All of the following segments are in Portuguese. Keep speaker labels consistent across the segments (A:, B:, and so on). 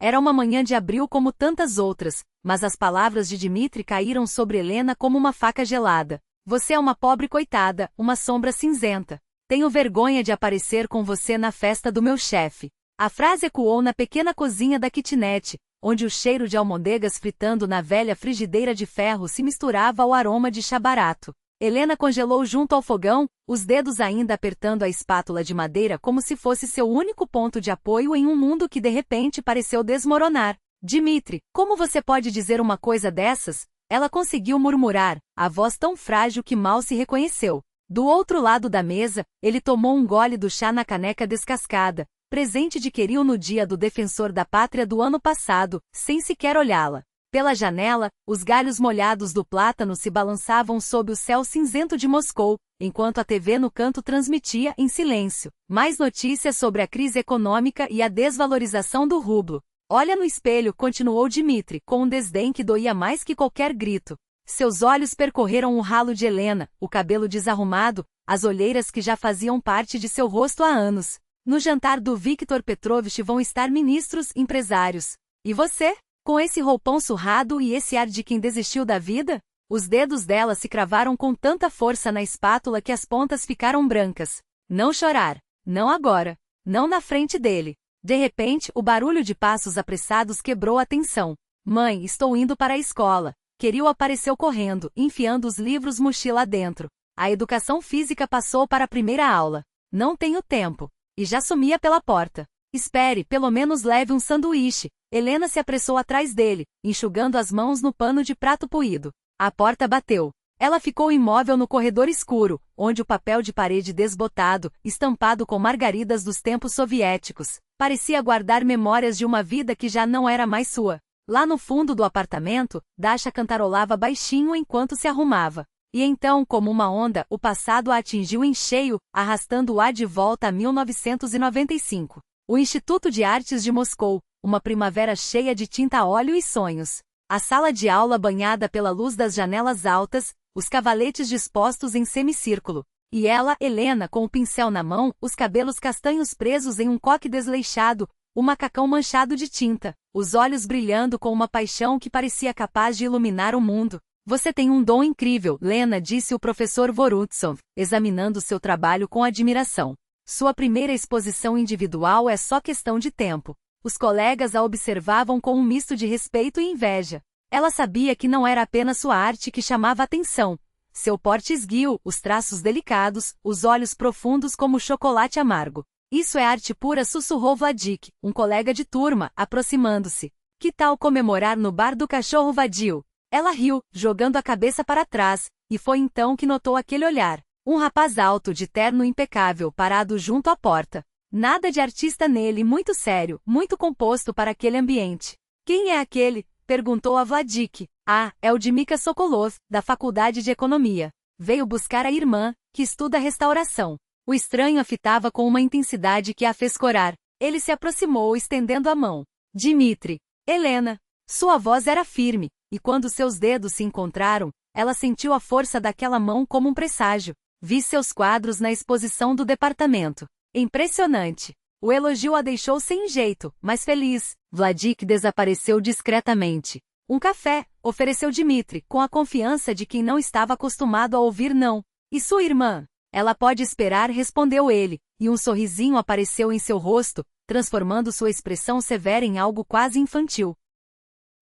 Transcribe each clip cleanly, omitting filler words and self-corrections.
A: Era uma manhã de abril como tantas outras, mas as palavras de Dmitri caíram sobre Helena como uma faca gelada. Você é uma pobre coitada, uma sombra cinzenta. Tenho vergonha de aparecer com você na festa do meu chefe. A frase ecoou na pequena cozinha da kitnet, onde o cheiro de almôndegas fritando na velha frigideira de ferro se misturava ao aroma de chá barato. Helena congelou junto ao fogão, os dedos ainda apertando a espátula de madeira como se fosse seu único ponto de apoio em um mundo que de repente pareceu desmoronar. Dmitri, como você pode dizer uma coisa dessas? Ela conseguiu murmurar, a voz tão frágil que mal se reconheceu. Do outro lado da mesa, ele tomou um gole do chá na caneca descascada, presente de Kirill no dia do defensor da pátria do ano passado, sem sequer olhá-la. Pela janela, os galhos molhados do plátano se balançavam sob o céu cinzento de Moscou, enquanto a TV no canto transmitia em silêncio mais notícias sobre a crise econômica e a desvalorização do rublo. Olha no espelho, continuou Dmitri, com um desdém que doía mais que qualquer grito. Seus olhos percorreram o ralo de Helena, o cabelo desarrumado, as olheiras que já faziam parte de seu rosto há anos. No jantar do Viktor Petrovich vão estar ministros, empresários. E você? Com esse roupão surrado e esse ar de quem desistiu da vida? Os dedos dela se cravaram com tanta força na espátula que as pontas ficaram brancas. Não chorar. Não agora. Não na frente dele. De repente, o barulho de passos apressados quebrou a tensão. Mãe, estou indo para a escola. Kirill apareceu correndo, enfiando os livros mochila dentro. A educação física passou para a primeira aula. Não tenho tempo. E já sumia pela porta. Espere, pelo menos leve um sanduíche. Helena se apressou atrás dele, enxugando as mãos no pano de prato poído. A porta bateu. Ela ficou imóvel no corredor escuro, onde o papel de parede desbotado, estampado com margaridas dos tempos soviéticos, parecia guardar memórias de uma vida que já não era mais sua. Lá no fundo do apartamento, Dasha cantarolava baixinho enquanto se arrumava. E então, como uma onda, o passado a atingiu em cheio, arrastando-a de volta a 1995. O Instituto de Artes de Moscou, uma primavera cheia de tinta a óleo e sonhos. A sala de aula banhada pela luz das janelas altas, os cavaletes dispostos em semicírculo. E ela, Helena, com o pincel na mão, os cabelos castanhos presos em um coque desleixado, o macacão manchado de tinta, os olhos brilhando com uma paixão que parecia capaz de iluminar o mundo. Você tem um dom incrível, Lena, disse o professor Vorutsov, examinando seu trabalho com admiração. Sua primeira exposição individual é só questão de tempo. Os colegas a observavam com um misto de respeito e inveja. Ela sabia que não era apenas sua arte que chamava a atenção. Seu porte esguio, os traços delicados, os olhos profundos como chocolate amargo. Isso é arte pura, sussurrou Vladik, um colega de turma, aproximando-se. Que tal comemorar no bar do cachorro vadio? Ela riu, jogando a cabeça para trás, e foi então que notou aquele olhar. Um rapaz alto de terno impecável parado junto à porta. Nada de artista nele, muito sério, muito composto para aquele ambiente. Quem é aquele? Perguntou a Vladik. Ah, é o Dmika Sokolov, da Faculdade de Economia. Veio buscar a irmã, que estuda restauração. O estranho a fitava com uma intensidade que a fez corar. Ele se aproximou estendendo a mão. Dmitri. Helena. Sua voz era firme, e quando seus dedos se encontraram, ela sentiu a força daquela mão como um presságio. Vi seus quadros na exposição do departamento. Impressionante. O elogio a deixou sem jeito, mas feliz. Vladik desapareceu discretamente. Um café, ofereceu Dmitri, com a confiança de quem não estava acostumado a ouvir não. E sua irmã? Ela pode esperar, respondeu ele, e um sorrisinho apareceu em seu rosto, transformando sua expressão severa em algo quase infantil.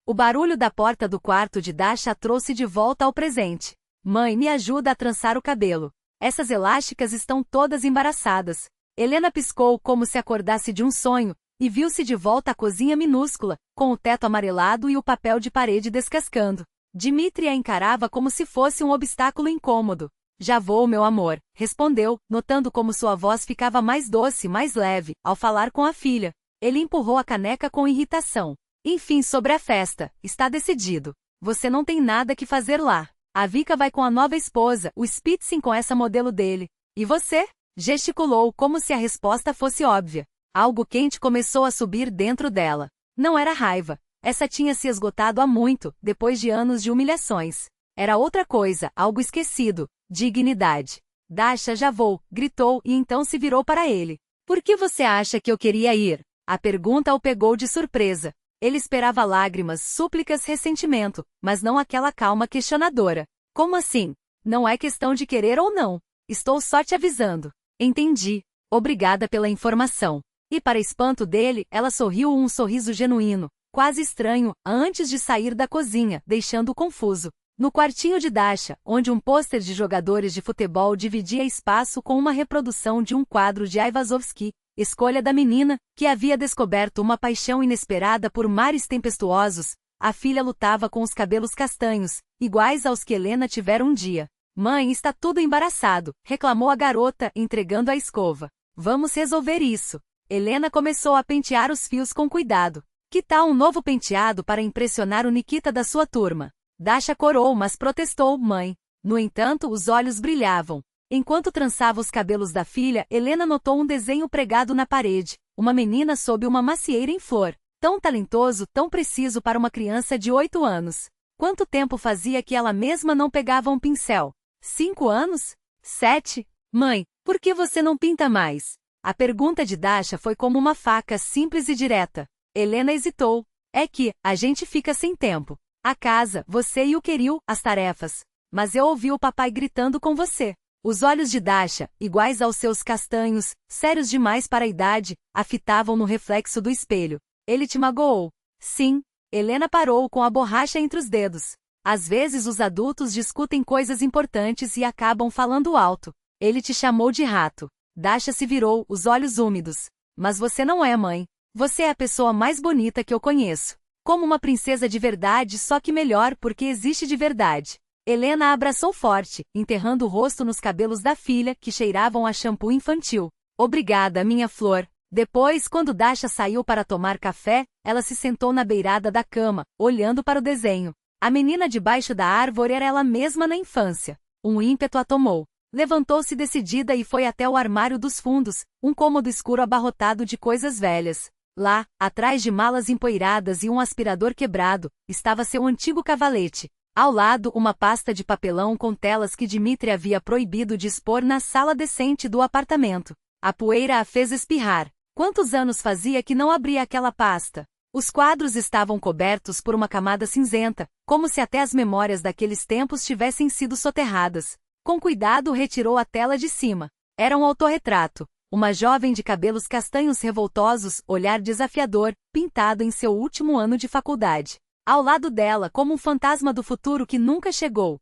A: O barulho da porta do quarto de Dasha trouxe de volta ao presente. Mãe, me ajuda a trançar o cabelo. Essas elásticas estão todas embaraçadas. Helena piscou como se acordasse de um sonho, e viu-se de volta à cozinha minúscula, com o teto amarelado e o papel de parede descascando. Dmitri a encarava como se fosse um obstáculo incômodo. Já vou, meu amor, respondeu, notando como sua voz ficava mais doce, mais leve, ao falar com a filha. Ele empurrou a caneca com irritação. Enfim, sobre a festa, está decidido. Você não tem nada que fazer lá. A Vika vai com a nova esposa, o Spitzin com essa modelo dele. E você? Gesticulou como se a resposta fosse óbvia. Algo quente começou a subir dentro dela. Não era raiva. Essa tinha se esgotado há muito, depois de anos de humilhações. Era outra coisa, algo esquecido. Dignidade. Dasha, já vou, gritou e então se virou para ele. Por que você acha que eu queria ir? A pergunta o pegou de surpresa. Ele esperava lágrimas, súplicas, ressentimento, mas não aquela calma questionadora. Como assim? Não é questão de querer ou não. Estou só te avisando. Entendi. Obrigada pela informação. E para espanto dele, ela sorriu um sorriso genuíno, quase estranho, antes de sair da cozinha, deixando-o confuso. No quartinho de Dasha, onde um pôster de jogadores de futebol dividia espaço com uma reprodução de um quadro de Aivazovsky, escolha da menina, que havia descoberto uma paixão inesperada por mares tempestuosos, a filha lutava com os cabelos castanhos, iguais aos que Helena tivera um dia. Mãe, está tudo embaraçado, reclamou a garota, entregando a escova. Vamos resolver isso. Helena começou a pentear os fios com cuidado. Que tal um novo penteado para impressionar o Nikita da sua turma? Dasha corou, mas protestou, mãe. No entanto, os olhos brilhavam. Enquanto trançava os cabelos da filha, Helena notou um desenho pregado na parede. Uma menina sob uma macieira em flor. Tão talentoso, tão preciso para uma criança de 8 anos. Quanto tempo fazia que ela mesma não pegava um pincel? 5 anos? 7? Mãe, por que você não pinta mais? A pergunta de Dasha foi como uma faca simples e direta. Helena hesitou. É que, a gente fica sem tempo. A casa, você e o Kirill, as tarefas. Mas eu ouvi o papai gritando com você. Os olhos de Dasha, iguais aos seus castanhos, sérios demais para a idade, a fitavam no reflexo do espelho. Ele te magoou? Sim. Helena parou com a borracha entre os dedos. Às vezes os adultos discutem coisas importantes e acabam falando alto. Ele te chamou de rato. Dasha se virou, os olhos úmidos. Mas você não é, mãe. Você é a pessoa mais bonita que eu conheço. Como uma princesa de verdade, só que melhor porque existe de verdade. Helena a abraçou forte, enterrando o rosto nos cabelos da filha, que cheiravam a shampoo infantil. Obrigada, minha flor. Depois, quando Dasha saiu para tomar café, ela se sentou na beirada da cama, olhando para o desenho. A menina debaixo da árvore era ela mesma na infância. Um ímpeto a tomou. Levantou-se decidida e foi até o armário dos fundos, um cômodo escuro abarrotado de coisas velhas. Lá, atrás de malas empoeiradas e um aspirador quebrado, estava seu antigo cavalete. Ao lado, uma pasta de papelão com telas que Dmitri havia proibido de expor na sala decente do apartamento. A poeira a fez espirrar. Quantos anos fazia que não abria aquela pasta? Os quadros estavam cobertos por uma camada cinzenta, como se até as memórias daqueles tempos tivessem sido soterradas. Com cuidado retirou a tela de cima. Era um autorretrato. Uma jovem de cabelos castanhos revoltosos, olhar desafiador, pintado em seu último ano de faculdade. Ao lado dela, como um fantasma do futuro que nunca chegou.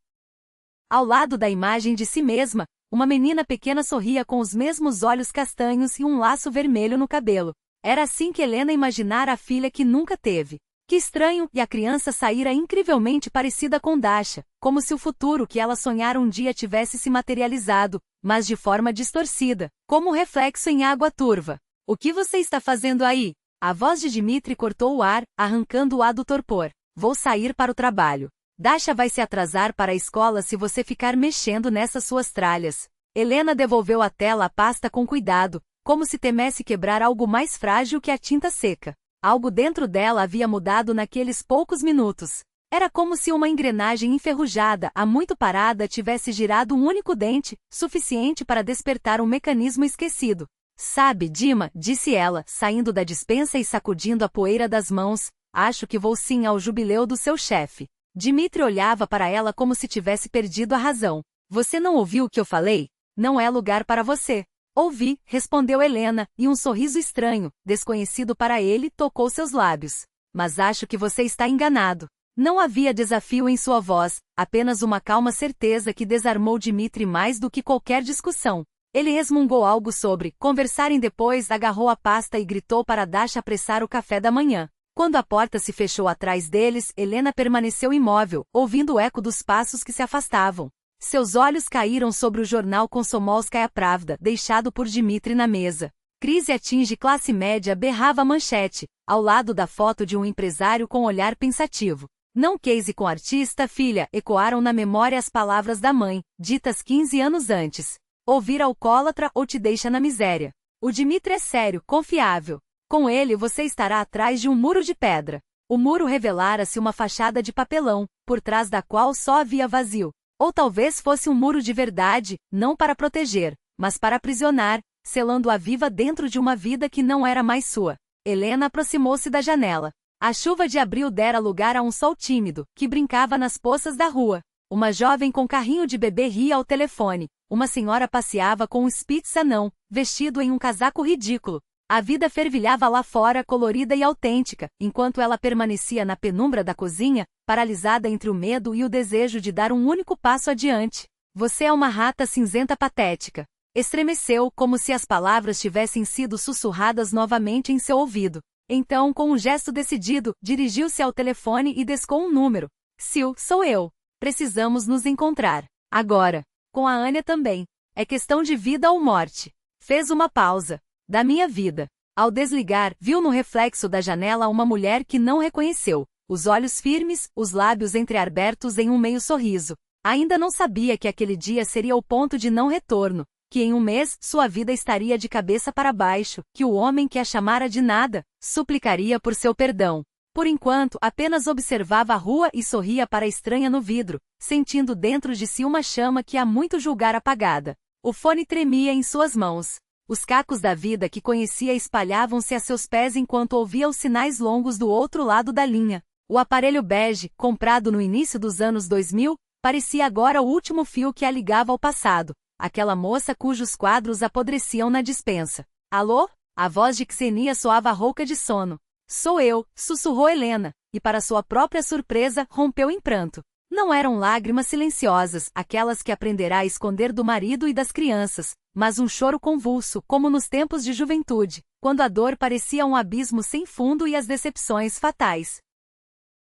A: Ao lado da imagem de si mesma, uma menina pequena sorria com os mesmos olhos castanhos e um laço vermelho no cabelo. Era assim que Helena imaginara a filha que nunca teve. Que estranho, e a criança saíra incrivelmente parecida com Dasha, como se o futuro que ela sonhara um dia tivesse se materializado, mas de forma distorcida, como um reflexo em água turva. O que você está fazendo aí? A voz de Dmitri cortou o ar, arrancando-o do torpor. Vou sair para o trabalho. Dasha vai se atrasar para a escola se você ficar mexendo nessas suas tralhas. Helena devolveu a tela à pasta com cuidado, como se temesse quebrar algo mais frágil que a tinta seca. Algo dentro dela havia mudado naqueles poucos minutos. Era como se uma engrenagem enferrujada, há muito parada, tivesse girado um único dente, suficiente para despertar um mecanismo esquecido. Sabe, Dima, disse ela, saindo da despensa e sacudindo a poeira das mãos, acho que vou sim ao jubileu do seu chefe. Dmitri olhava para ela como se tivesse perdido a razão. Você não ouviu o que eu falei? Não é lugar para você. Ouvi, respondeu Helena, e um sorriso estranho, desconhecido para ele, tocou seus lábios. Mas acho que você está enganado. Não havia desafio em sua voz, apenas uma calma certeza que desarmou Dmitri mais do que qualquer discussão. Ele resmungou algo sobre conversarem depois, agarrou a pasta e gritou para Dasha apressar o café da manhã. Quando a porta se fechou atrás deles, Helena permaneceu imóvel, ouvindo o eco dos passos que se afastavam. Seus olhos caíram sobre o jornal Komsomolskaya Pravda, deixado por Dmitri na mesa. Crise atinge classe média, berrava a manchete, ao lado da foto de um empresário com olhar pensativo. Não case com artista, filha, ecoaram na memória as palavras da mãe, ditas 15 anos antes. Ouvir alcoólatra ou te deixa na miséria. O Dmitri é sério, confiável. Com ele você estará atrás de um muro de pedra. O muro revelara-se uma fachada de papelão, por trás da qual só havia vazio. Ou talvez fosse um muro de verdade, não para proteger, mas para aprisionar, selando-a viva dentro de uma vida que não era mais sua. Helena aproximou-se da janela. A chuva de abril dera lugar a um sol tímido, que brincava nas poças da rua. Uma jovem com carrinho de bebê ria ao telefone. Uma senhora passeava com um Spitz anão, vestido em um casaco ridículo. A vida fervilhava lá fora, colorida e autêntica, enquanto ela permanecia na penumbra da cozinha, paralisada entre o medo e o desejo de dar um único passo adiante. Você é uma rata cinzenta patética. Estremeceu, como se as palavras tivessem sido sussurradas novamente em seu ouvido. Então, com um gesto decidido, dirigiu-se ao telefone e descou um número. Sil, sou eu. Precisamos nos encontrar. Agora. Com a Anya também. É questão de vida ou morte. Fez uma pausa. Da minha vida. Ao desligar, viu no reflexo da janela uma mulher que não reconheceu. Os olhos firmes, os lábios entreabertos em um meio sorriso. Ainda não sabia que aquele dia seria o ponto de não retorno. Que em um mês, sua vida estaria de cabeça para baixo, que o homem que a chamara de nada, suplicaria por seu perdão. Por enquanto, apenas observava a rua e sorria para a estranha no vidro, sentindo dentro de si uma chama que há muito julgara apagada. O fone tremia em suas mãos. Os cacos da vida que conhecia espalhavam-se a seus pés enquanto ouvia os sinais longos do outro lado da linha. O aparelho bege, comprado no início dos anos 2000, parecia agora o último fio que a ligava ao passado. Aquela moça cujos quadros apodreciam na despensa. Alô? A voz de Xenia soava rouca de sono. Sou eu, sussurrou Helena, e para sua própria surpresa, rompeu em pranto. Não eram lágrimas silenciosas, aquelas que aprenderá a esconder do marido e das crianças, mas um choro convulso, como nos tempos de juventude, quando a dor parecia um abismo sem fundo e as decepções fatais.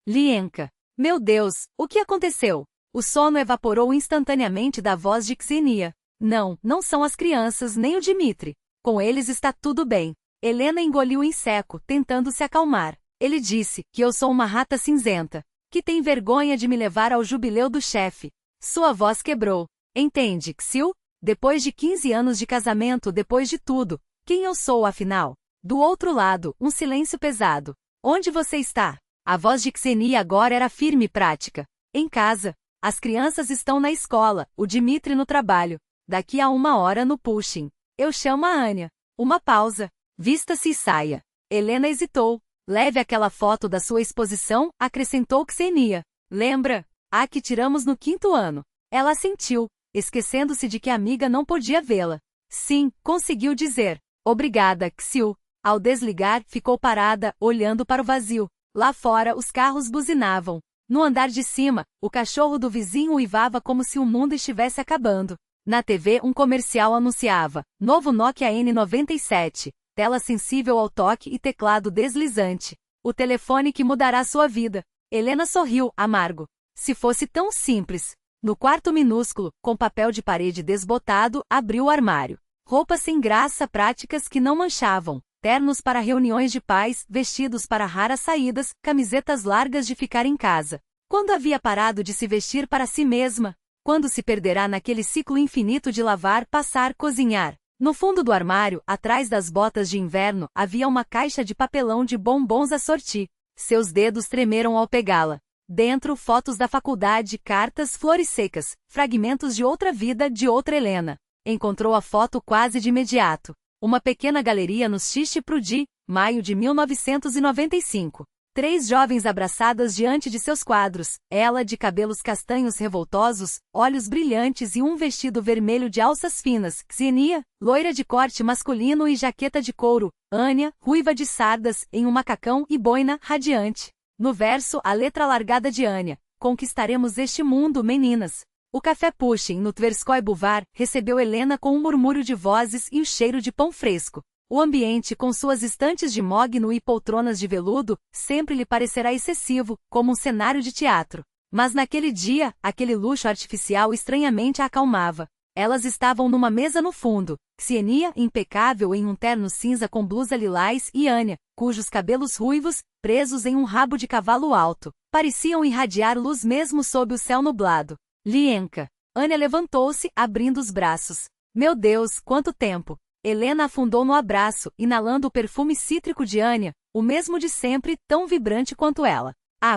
A: Lienka. Meu Deus, o que aconteceu? O sono evaporou instantaneamente da voz de Xenia. Não são as crianças nem o Dmitri. Com eles está tudo bem. Helena engoliu em seco, tentando se acalmar. Ele disse que eu sou uma rata cinzenta, que tem vergonha de me levar ao jubileu do chefe. Sua voz quebrou. Entende, Xil? Depois de 15 anos de casamento, depois de tudo, quem eu sou afinal? Do outro lado, um silêncio pesado. Onde você está? A voz de Xenia agora era firme e prática. Em casa. As crianças estão na escola, o Dmitri no trabalho. Daqui a 1 hora no Pushing. Eu chamo a Anya. Uma pausa. Vista-se e saia. Helena hesitou. Leve aquela foto da sua exposição, acrescentou Xenia. Lembra? A que tiramos no 5º ano. Ela assentiu, esquecendo-se de que a amiga não podia vê-la. Sim, conseguiu dizer. Obrigada, Xil. Ao desligar, ficou parada, olhando para o vazio. Lá fora, os carros buzinavam. No andar de cima, o cachorro do vizinho uivava como se o mundo estivesse acabando. Na TV, um comercial anunciava: novo Nokia N97, tela sensível ao toque e teclado deslizante. O telefone que mudará sua vida. Helena sorriu, amargo. Se fosse tão simples. No quarto minúsculo, com papel de parede desbotado, abriu o armário. Roupas sem graça, práticas que não manchavam. Ternos para reuniões de pais, vestidos para raras saídas, camisetas largas de ficar em casa. Quando havia parado de se vestir para si mesma? Quando se perderá naquele ciclo infinito de lavar, passar, cozinhar? No fundo do armário, atrás das botas de inverno, havia uma caixa de papelão de bombons a sortir. Seus dedos tremeram ao pegá-la. Dentro, fotos da faculdade, cartas, flores secas, fragmentos de outra vida, de outra Helena. Encontrou a foto quase de imediato. Uma pequena galeria no Xixi Prudi, maio de 1995. 3 jovens abraçadas diante de seus quadros, ela de cabelos castanhos revoltosos, olhos brilhantes e um vestido vermelho de alças finas, Xenia, loira de corte masculino e jaqueta de couro, Anya, ruiva de sardas, em um macacão e boina, radiante. No verso, a letra largada de Anya: conquistaremos este mundo, meninas. O café Pushing no Tverskoy Boulevard recebeu Helena com um murmúrio de vozes e o cheiro de pão fresco. O ambiente, com suas estantes de mogno e poltronas de veludo, sempre lhe parecerá excessivo, como um cenário de teatro. Mas naquele dia, aquele luxo artificial estranhamente a acalmava. Elas estavam numa mesa no fundo, Xenia, impecável em um terno cinza com blusa lilás, e Anya, cujos cabelos ruivos, presos em um rabo de cavalo alto, pareciam irradiar luz mesmo sob o céu nublado. Lienka. Anya levantou-se, abrindo os braços. Meu Deus, quanto tempo! Helena afundou no abraço, inalando o perfume cítrico de Anya, o mesmo de sempre, tão vibrante quanto ela.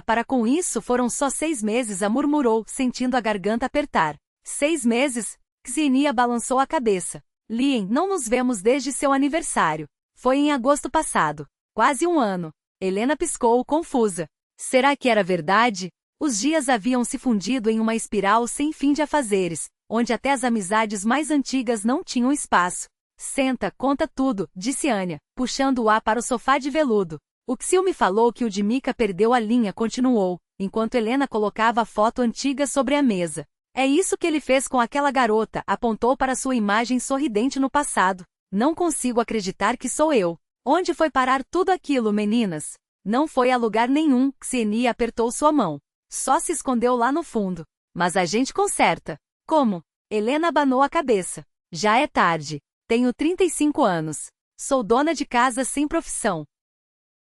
A: Para com isso foram só 6 meses, a murmurou, sentindo a garganta apertar. 6 meses? Xenia balançou a cabeça. Lien, não nos vemos desde seu aniversário. Foi em agosto passado. Quase 1 ano. Helena piscou, confusa. Será que era verdade? Os dias haviam se fundido em uma espiral sem fim de afazeres, onde até as amizades mais antigas não tinham espaço. Senta, conta tudo, disse Anya, puxando-a para o sofá de veludo. O Xiu me falou que o Dimika perdeu a linha, continuou, enquanto Helena colocava a foto antiga sobre a mesa. É isso que ele fez com aquela garota, apontou para sua imagem sorridente no passado. Não consigo acreditar que sou eu. Onde foi parar tudo aquilo, meninas? Não foi a lugar nenhum, Xienia apertou sua mão. Só se escondeu lá no fundo. Mas a gente conserta. Como? Helena abanou a cabeça. Já é tarde. Tenho 35 anos. Sou dona de casa sem profissão.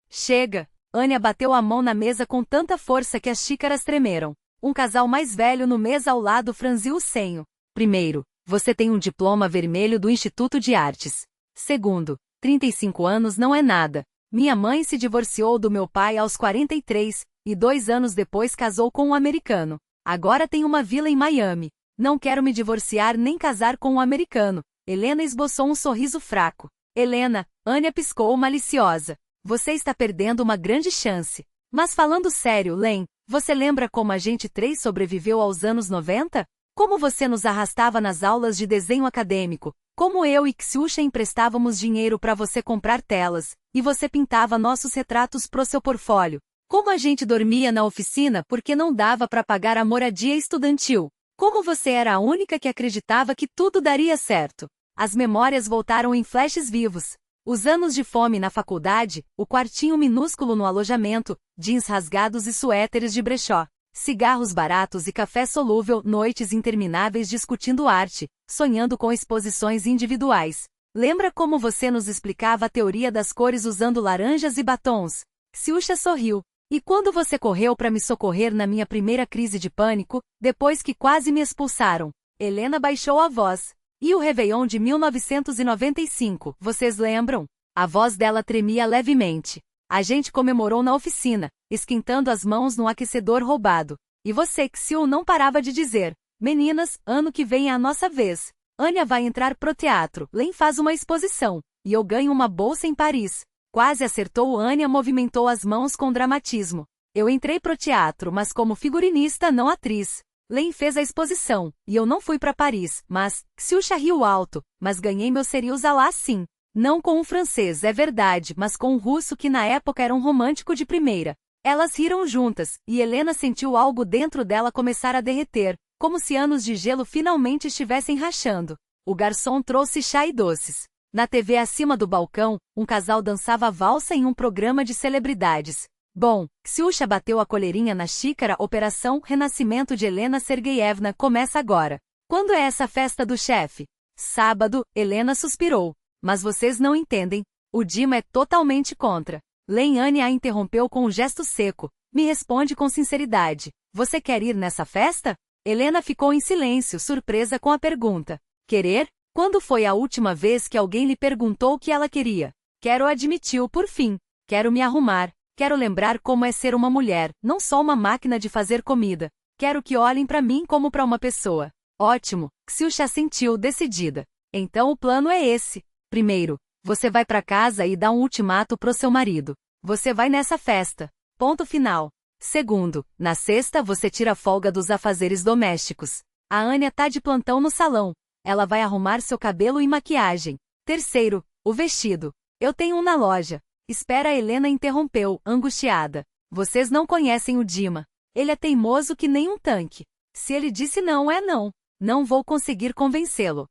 A: Chega! Anya bateu a mão na mesa com tanta força que as xícaras tremeram. Um casal mais velho no mesa ao lado franziu o senho. Primeiro, você tem um diploma vermelho do Instituto de Artes. Segundo, 35 anos não é nada. Minha mãe se divorciou do meu pai aos 43, e 2 anos depois casou com um americano. Agora tem uma vila em Miami. Não quero me divorciar nem casar com um americano. Helena esboçou um sorriso fraco. Helena, Anya piscou maliciosa. Você está perdendo uma grande chance. Mas falando sério, Len, você lembra como a gente 3 sobreviveu aos anos 90? Como você nos arrastava nas aulas de desenho acadêmico? Como eu e Xiuxa emprestávamos dinheiro para você comprar telas, e você pintava nossos retratos pro seu portfólio? Como a gente dormia na oficina porque não dava para pagar a moradia estudantil? Como você era a única que acreditava que tudo daria certo? As memórias voltaram em flashes vivos. Os anos de fome na faculdade, o quartinho minúsculo no alojamento, jeans rasgados e suéteres de brechó, cigarros baratos e café solúvel, noites intermináveis discutindo arte, sonhando com exposições individuais. Lembra como você nos explicava a teoria das cores usando laranjas e batons? Xiuxa sorriu. E quando você correu para me socorrer na minha primeira crise de pânico, depois que quase me expulsaram? Helena baixou a voz. E o Réveillon de 1995, vocês lembram? A voz dela tremia levemente. A gente comemorou na oficina, esquentando as mãos num aquecedor roubado. E você, Xiu, não parava de dizer: meninas, ano que vem é a nossa vez. Anya vai entrar pro teatro, Len faz uma exposição, e eu ganho uma bolsa em Paris. Quase acertou. Anya movimentou as mãos com dramatismo. Eu entrei pro teatro, mas como figurinista, não atriz. Len fez a exposição, e eu não fui para Paris, mas, Xiuxa riu alto, mas ganhei meu seriusa lá sim. Não com um francês, é verdade, mas com um russo que na época era um romântico de primeira. Elas riram juntas, e Helena sentiu algo dentro dela começar a derreter, como se anos de gelo finalmente estivessem rachando. O garçom trouxe chá e doces. Na TV acima do balcão, um casal dançava valsa em um programa de celebridades. Bom, Xiuxa bateu a colherinha na xícara. Operação Renascimento de Helena Sergeyevna começa agora. Quando é essa festa do chefe? Sábado, Helena suspirou. Mas vocês não entendem. O Dima é totalmente contra. Anya a interrompeu com um gesto seco. Me responde com sinceridade. Você quer ir nessa festa? Helena ficou em silêncio, surpresa com a pergunta. Querer? Quando foi a última vez que alguém lhe perguntou o que ela queria? Quero, admitiu por fim. Quero me arrumar. Quero lembrar como é ser uma mulher, não só uma máquina de fazer comida. Quero que olhem para mim como para uma pessoa. Ótimo, Xiuxa sentiu decidida. Então o plano é esse. Primeiro, você vai para casa e dá um ultimato pro seu marido. Você vai nessa festa. Ponto final. Segundo, na sexta você tira folga dos afazeres domésticos. A Anya tá de plantão no salão. Ela vai arrumar seu cabelo e maquiagem. Terceiro, o vestido. Eu tenho um na loja. Espera, Helena interrompeu, angustiada. Vocês não conhecem o Dima. Ele é teimoso que nem um tanque. Se ele disse não, é não. Não vou conseguir convencê-lo.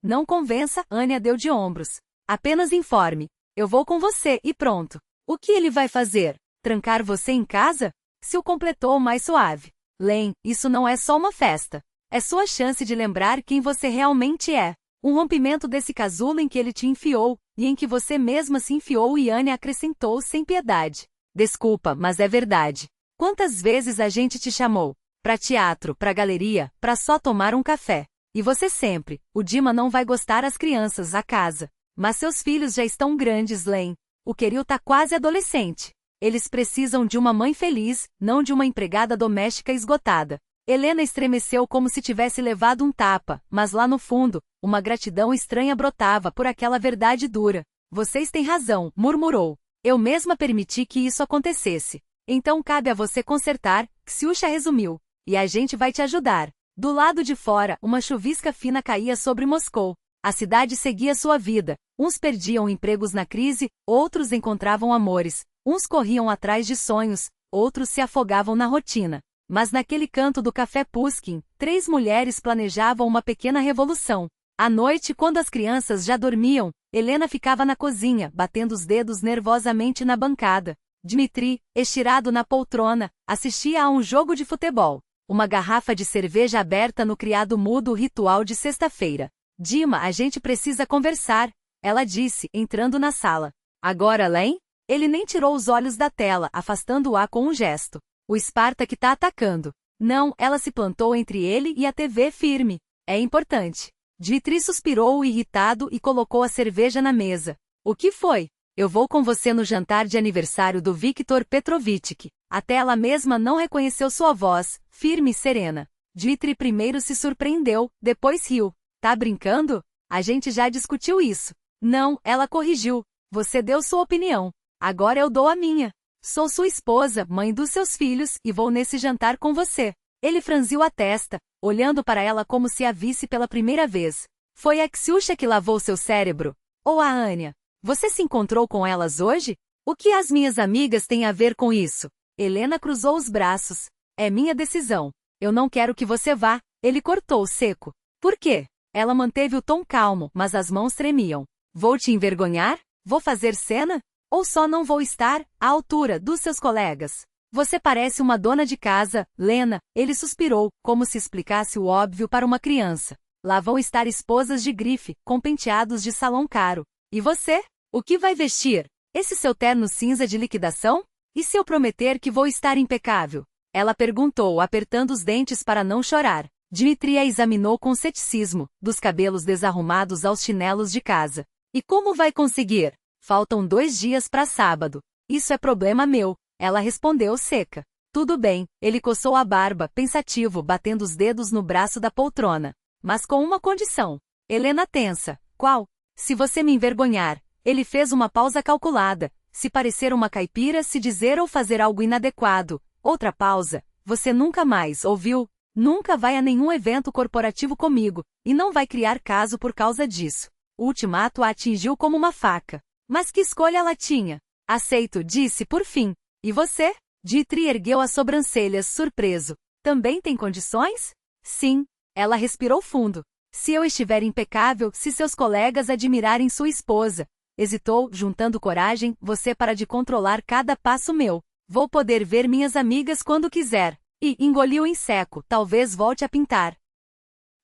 A: Não convença, Anya deu de ombros. Apenas informe. Eu vou com você e pronto. O que ele vai fazer? Trancar você em casa? Se o completou mais suave. Len, isso não é só uma festa. É sua chance de lembrar quem você realmente é. Um rompimento desse casulo em que ele te enfiou, e em que você mesma se enfiou. E Anya acrescentou sem piedade. Desculpa, mas é verdade. Quantas vezes a gente te chamou? Pra teatro, pra galeria, pra só tomar um café. E você sempre, o Dima não vai gostar as crianças, a casa. Mas seus filhos já estão grandes, Len. O Queril tá quase adolescente. Eles precisam de uma mãe feliz, não de uma empregada doméstica esgotada. Helena estremeceu como se tivesse levado um tapa, mas lá no fundo, uma gratidão estranha brotava por aquela verdade dura. Vocês têm razão, murmurou. Eu mesma permiti que isso acontecesse. Então cabe a você consertar, Xiuxa resumiu. E a gente vai te ajudar. Do lado de fora, uma chuvisca fina caía sobre Moscou. A cidade seguia sua vida. Uns perdiam empregos na crise, outros encontravam amores. Uns corriam atrás de sonhos, outros se afogavam na rotina. Mas naquele canto do Café Pushkin, 3 mulheres planejavam uma pequena revolução. À noite, quando as crianças já dormiam, Helena ficava na cozinha, batendo os dedos nervosamente na bancada. Dmitri, estirado na poltrona, assistia a um jogo de futebol. Uma garrafa de cerveja aberta no criado mudo ritual de sexta-feira. Dima, a gente precisa conversar, ela disse, entrando na sala. Agora, Len? Ele nem tirou os olhos da tela, afastando-a com um gesto. O Spartak tá atacando. Não, ela se plantou entre ele e a TV firme. É importante. Dmitri suspirou irritado e colocou a cerveja na mesa. O que foi? Eu vou com você no jantar de aniversário do Viktor Petrovitch. Até ela mesma não reconheceu sua voz, firme e serena. Dmitri primeiro se surpreendeu, depois riu. Tá brincando? A gente já discutiu isso. Não, ela corrigiu. Você deu sua opinião. Agora eu dou a minha. Sou sua esposa, mãe dos seus filhos, e vou nesse jantar com você. Ele franziu a testa, olhando para ela como se a visse pela primeira vez. Foi a Xiuxa que lavou seu cérebro? Ou a Anya? Você se encontrou com elas hoje? O que as minhas amigas têm a ver com isso? Helena cruzou os braços. É minha decisão. Eu não quero que você vá. Ele cortou seco. Por quê? Ela manteve o tom calmo, mas as mãos tremiam. Vou te envergonhar? Vou fazer cena? Ou só não vou estar à altura dos seus colegas? Você parece uma dona de casa, Lena. Ele suspirou, como se explicasse o óbvio para uma criança. Lá vão estar esposas de grife, com penteados de salão caro. E você? O que vai vestir? Esse seu terno cinza de liquidação? E se eu prometer que vou estar impecável? Ela perguntou, apertando os dentes para não chorar. Dmitri a examinou com ceticismo, dos cabelos desarrumados aos chinelos de casa. E como vai conseguir? Faltam 2 dias para sábado. Isso é problema meu, ela respondeu seca. Tudo bem, ele coçou a barba, pensativo, batendo os dedos no braço da poltrona. Mas com uma condição. Helena tensa. Qual? Se você me envergonhar. Ele fez uma pausa calculada. Se parecer uma caipira, se dizer ou fazer algo inadequado. Outra pausa. Você nunca mais, ouviu? Nunca vai a nenhum evento corporativo comigo, e não vai criar caso por causa disso. O ultimato a atingiu como uma faca. Mas que escolha ela tinha? Aceito, disse por fim. E você? Dmitri ergueu as sobrancelhas, surpreso. Também tem condições? Sim. Ela respirou fundo. Se eu estiver impecável, se seus colegas admirarem sua esposa. Hesitou, juntando coragem, você para de controlar cada passo meu. Vou poder ver minhas amigas quando quiser. E engoliu em seco, talvez volte a pintar.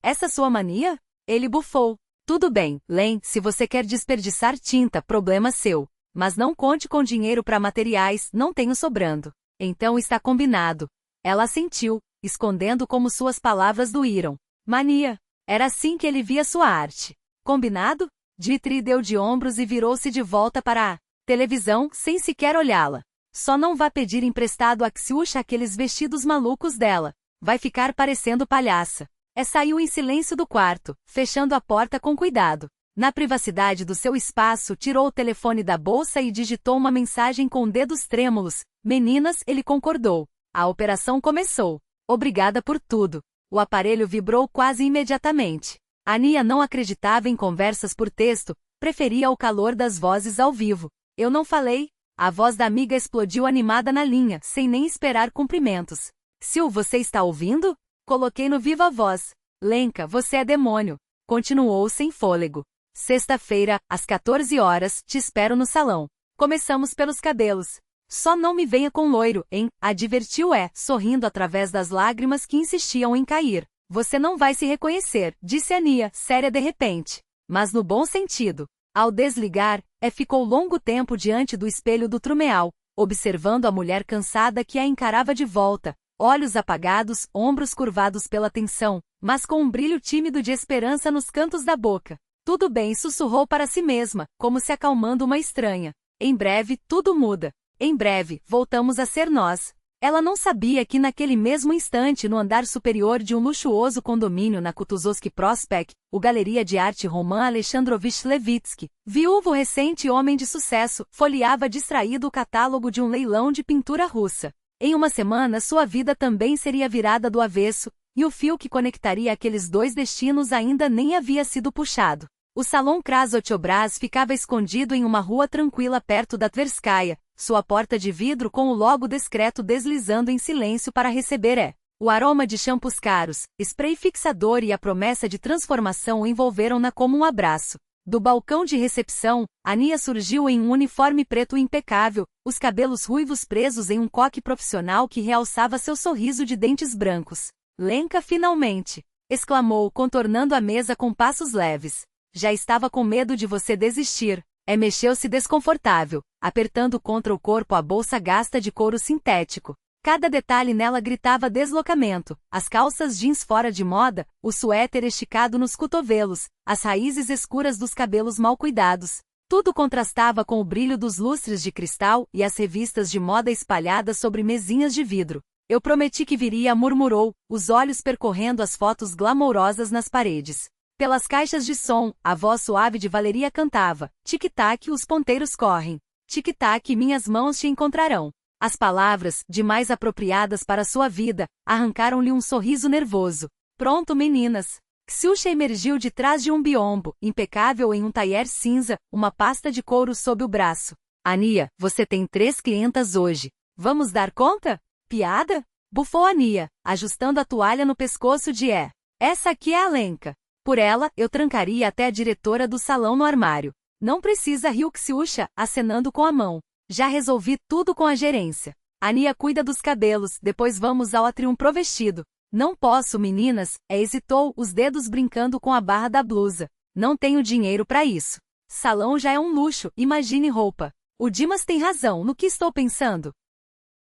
A: Essa sua mania? Ele bufou. Tudo bem, Len, se você quer desperdiçar tinta, problema seu. Mas não conte com dinheiro para materiais, não tenho sobrando. Então está combinado. Ela assentiu, escondendo como suas palavras doíram. Mania. Era assim que ele via sua arte. Combinado? Dmitri deu de ombros e virou-se de volta para a televisão, sem sequer olhá-la. Só não vá pedir emprestado a Xiuxa aqueles vestidos malucos dela. Vai ficar parecendo palhaça. Saiu em silêncio do quarto, fechando a porta com cuidado. Na privacidade do seu espaço, tirou o telefone da bolsa e digitou uma mensagem com dedos trêmulos. Meninas, ele concordou. A operação começou. Obrigada por tudo. O aparelho vibrou quase imediatamente. Ania não acreditava em conversas por texto, preferia o calor das vozes ao vivo. Eu não falei? A voz da amiga explodiu animada na linha, sem nem esperar cumprimentos. Sil, você está ouvindo? Coloquei no viva voz. Lenka, você é demônio. Continuou sem fôlego. Sexta-feira, às 14 horas, te espero no salão. Começamos pelos cabelos. Só não me venha com loiro, hein? Advertiu sorrindo através das lágrimas que insistiam em cair. Você não vai se reconhecer, disse Ania, séria de repente. Mas no bom sentido. Ao desligar, ficou longo tempo diante do espelho do Trumeau, observando a mulher cansada que a encarava de volta, olhos apagados, ombros curvados pela tensão, mas com um brilho tímido de esperança nos cantos da boca. Tudo bem, sussurrou para si mesma, como se acalmando uma estranha. Em breve, tudo muda. Em breve, voltamos a ser nós. Ela não sabia que naquele mesmo instante no andar superior de um luxuoso condomínio na Kutuzovsky Prospekt, o Galeria de Arte Roman Alexandrovich Levitsky, viúvo recente e homem de sucesso, folheava distraído o catálogo de um leilão de pintura russa. Em uma semana sua vida também seria virada do avesso, e o fio que conectaria aqueles dois destinos ainda nem havia sido puxado. O Salão Krasotchobraz ficava escondido em uma rua tranquila perto da Tverskaya, sua porta de vidro com o logo discreto deslizando em silêncio para receber o aroma de shampoos caros, spray fixador e a promessa de transformação o envolveram-na como um abraço. Do balcão de recepção, Ania surgiu em um uniforme preto impecável, os cabelos ruivos presos em um coque profissional que realçava seu sorriso de dentes brancos. Lenka finalmente! Exclamou, contornando a mesa com passos leves. Já estava com medo de você desistir. Mexeu-se desconfortável, apertando contra o corpo a bolsa gasta de couro sintético. Cada detalhe nela gritava deslocamento, as calças jeans fora de moda, o suéter esticado nos cotovelos, as raízes escuras dos cabelos mal cuidados. Tudo contrastava com o brilho dos lustres de cristal e as revistas de moda espalhadas sobre mesinhas de vidro. Eu prometi que viria, murmurou, os olhos percorrendo as fotos glamourosas nas paredes. Pelas caixas de som, a voz suave de Valeria cantava, tic-tac, os ponteiros correm. Tic-tac, minhas mãos te encontrarão. As palavras, demais apropriadas para sua vida, arrancaram-lhe um sorriso nervoso. Pronto, meninas. Xiuxa emergiu de trás de um biombo, impecável em um taier cinza, uma pasta de couro sob o braço. Ania, você tem 3 clientas hoje. Vamos dar conta? Piada? Bufou Ania, ajustando a toalha no pescoço de Essa aqui é a Lenka. Por ela, eu trancaria até a diretora do salão no armário. Não precisa, riu Xiuxa, acenando com a mão. Já resolvi tudo com a gerência. Ania cuida dos cabelos, depois vamos ao atrium provestido. Não posso, meninas, hesitou, os dedos brincando com a barra da blusa. Não tenho dinheiro para isso. Salão já é um luxo, imagine roupa. O Dimas tem razão, no que estou pensando?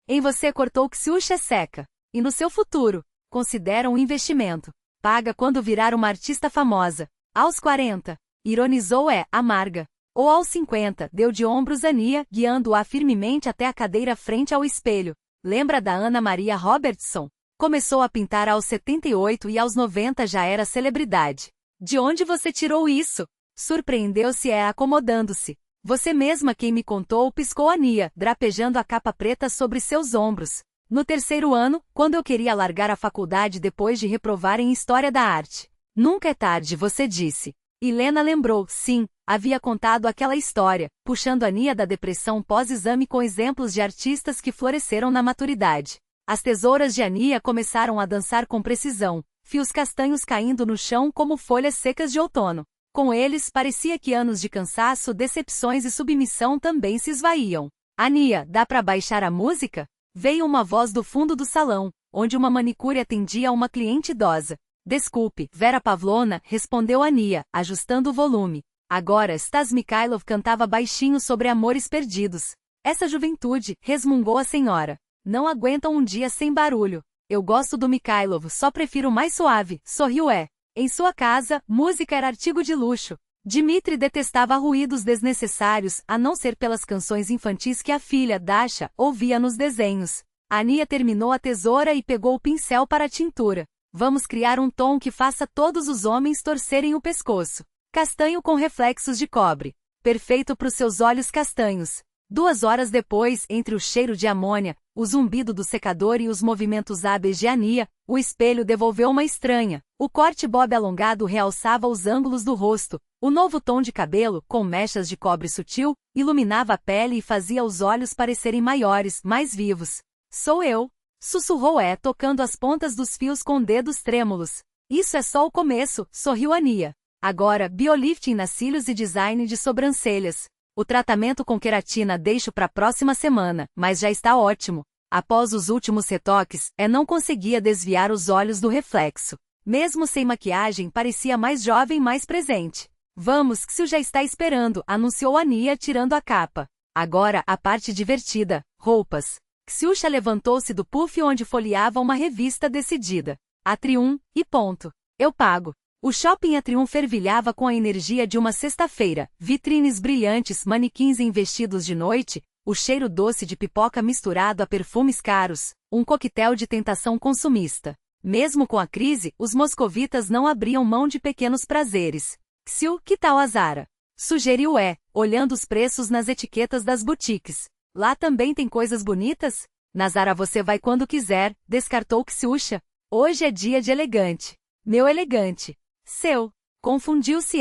A: Em você, cortou Xiuxa seca. E no seu futuro. Considera um investimento. Paga quando virar uma artista famosa. Aos 40. Ironizou amarga. Ou aos 50, deu de ombros Ania, guiando-a firmemente até a cadeira frente ao espelho. Lembra da Ana Maria Robertson? Começou a pintar aos 78 e aos 90 já era celebridade. De onde você tirou isso? Surpreendeu-se acomodando-se. Você mesma quem me contou, piscou Ania, drapejando a capa preta sobre seus ombros. No 3º ano, quando eu queria largar a faculdade depois de reprovar em História da Arte. Nunca é tarde, você disse. Helena lembrou, sim, havia contado aquela história, puxando Ania da depressão pós-exame com exemplos de artistas que floresceram na maturidade. As tesouras de Ania começaram a dançar com precisão, fios castanhos caindo no chão como folhas secas de outono. Com eles, parecia que anos de cansaço, decepções e submissão também se esvaíam. Ania, dá para baixar a música? Veio uma voz do fundo do salão, onde uma manicure atendia a uma cliente idosa. Desculpe, Vera Pavlovna, respondeu Ania, ajustando o volume. Agora, Stas Mikhailov cantava baixinho sobre amores perdidos. Essa juventude, resmungou a senhora. Não aguentam um dia sem barulho. Eu gosto do Mikhailov, só prefiro mais suave, sorriu Em sua casa, música era artigo de luxo. Dmitri detestava ruídos desnecessários, a não ser pelas canções infantis que a filha, Dasha, ouvia nos desenhos. Ania terminou a tesoura e pegou o pincel para a tintura. Vamos criar um tom que faça todos os homens torcerem o pescoço. Castanho com reflexos de cobre. Perfeito para os seus olhos castanhos. 2 horas depois, entre o cheiro de amônia, o zumbido do secador e os movimentos hábeis de Ania, o espelho devolveu uma estranha. O corte bob alongado realçava os ângulos do rosto. O novo tom de cabelo, com mechas de cobre sutil, iluminava a pele e fazia os olhos parecerem maiores, mais vivos. Sou eu, sussurrou tocando as pontas dos fios com dedos trêmulos. Isso é só o começo, sorriu Ania. Agora, biolifting nas cílios e design de sobrancelhas. O tratamento com queratina deixo para a próxima semana, mas já está ótimo. Após os últimos retoques, não conseguia desviar os olhos do reflexo. Mesmo sem maquiagem, parecia mais jovem e mais presente. Vamos, Xiu já está esperando, anunciou Ania tirando a capa. Agora, a parte divertida, roupas. Xiuxa levantou-se do puff onde folheava uma revista decidida. Atrium, e ponto. Eu pago. O shopping Atrium fervilhava com a energia de uma sexta-feira, vitrines brilhantes, manequins em vestidos de noite, o cheiro doce de pipoca misturado a perfumes caros, um coquetel de tentação consumista. Mesmo com a crise, os moscovitas não abriam mão de pequenos prazeres. Xiu, que tal a Zara? Sugeriu olhando os preços nas etiquetas das boutiques. Lá também tem coisas bonitas? Na Zara você vai quando quiser, descartou Xiuxa. Hoje é dia de elegante. Meu elegante. Seu. Confundiu-se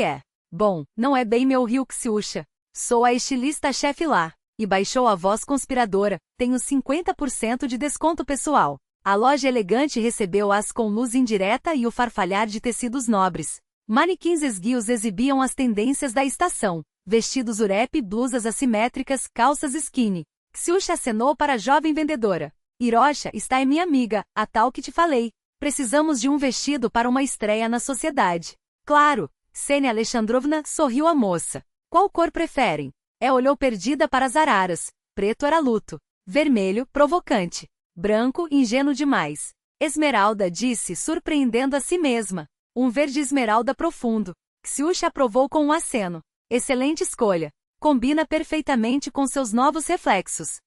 A: Bom, não é bem meu rio Xiuxa. Sou a estilista-chefe lá. E baixou a voz conspiradora. Tenho 50% de desconto pessoal. A loja elegante recebeu-as com luz indireta e o farfalhar de tecidos nobres. Manequins esguios exibiam as tendências da estação. Vestidos urep, blusas assimétricas, calças skinny. Xiuxa acenou para a jovem vendedora. Hiroshi está minha amiga, a tal que te falei. Precisamos de um vestido para uma estreia na sociedade. Claro, Ksenia Alexandrovna, sorriu a moça. Qual cor preferem? Olhou perdida para as araras. Preto era luto. Vermelho, provocante. Branco, ingênuo demais. Esmeralda, disse, surpreendendo a si mesma. Um verde esmeralda profundo. Xiuxa aprovou com um aceno. Excelente escolha. Combina perfeitamente com seus novos reflexos.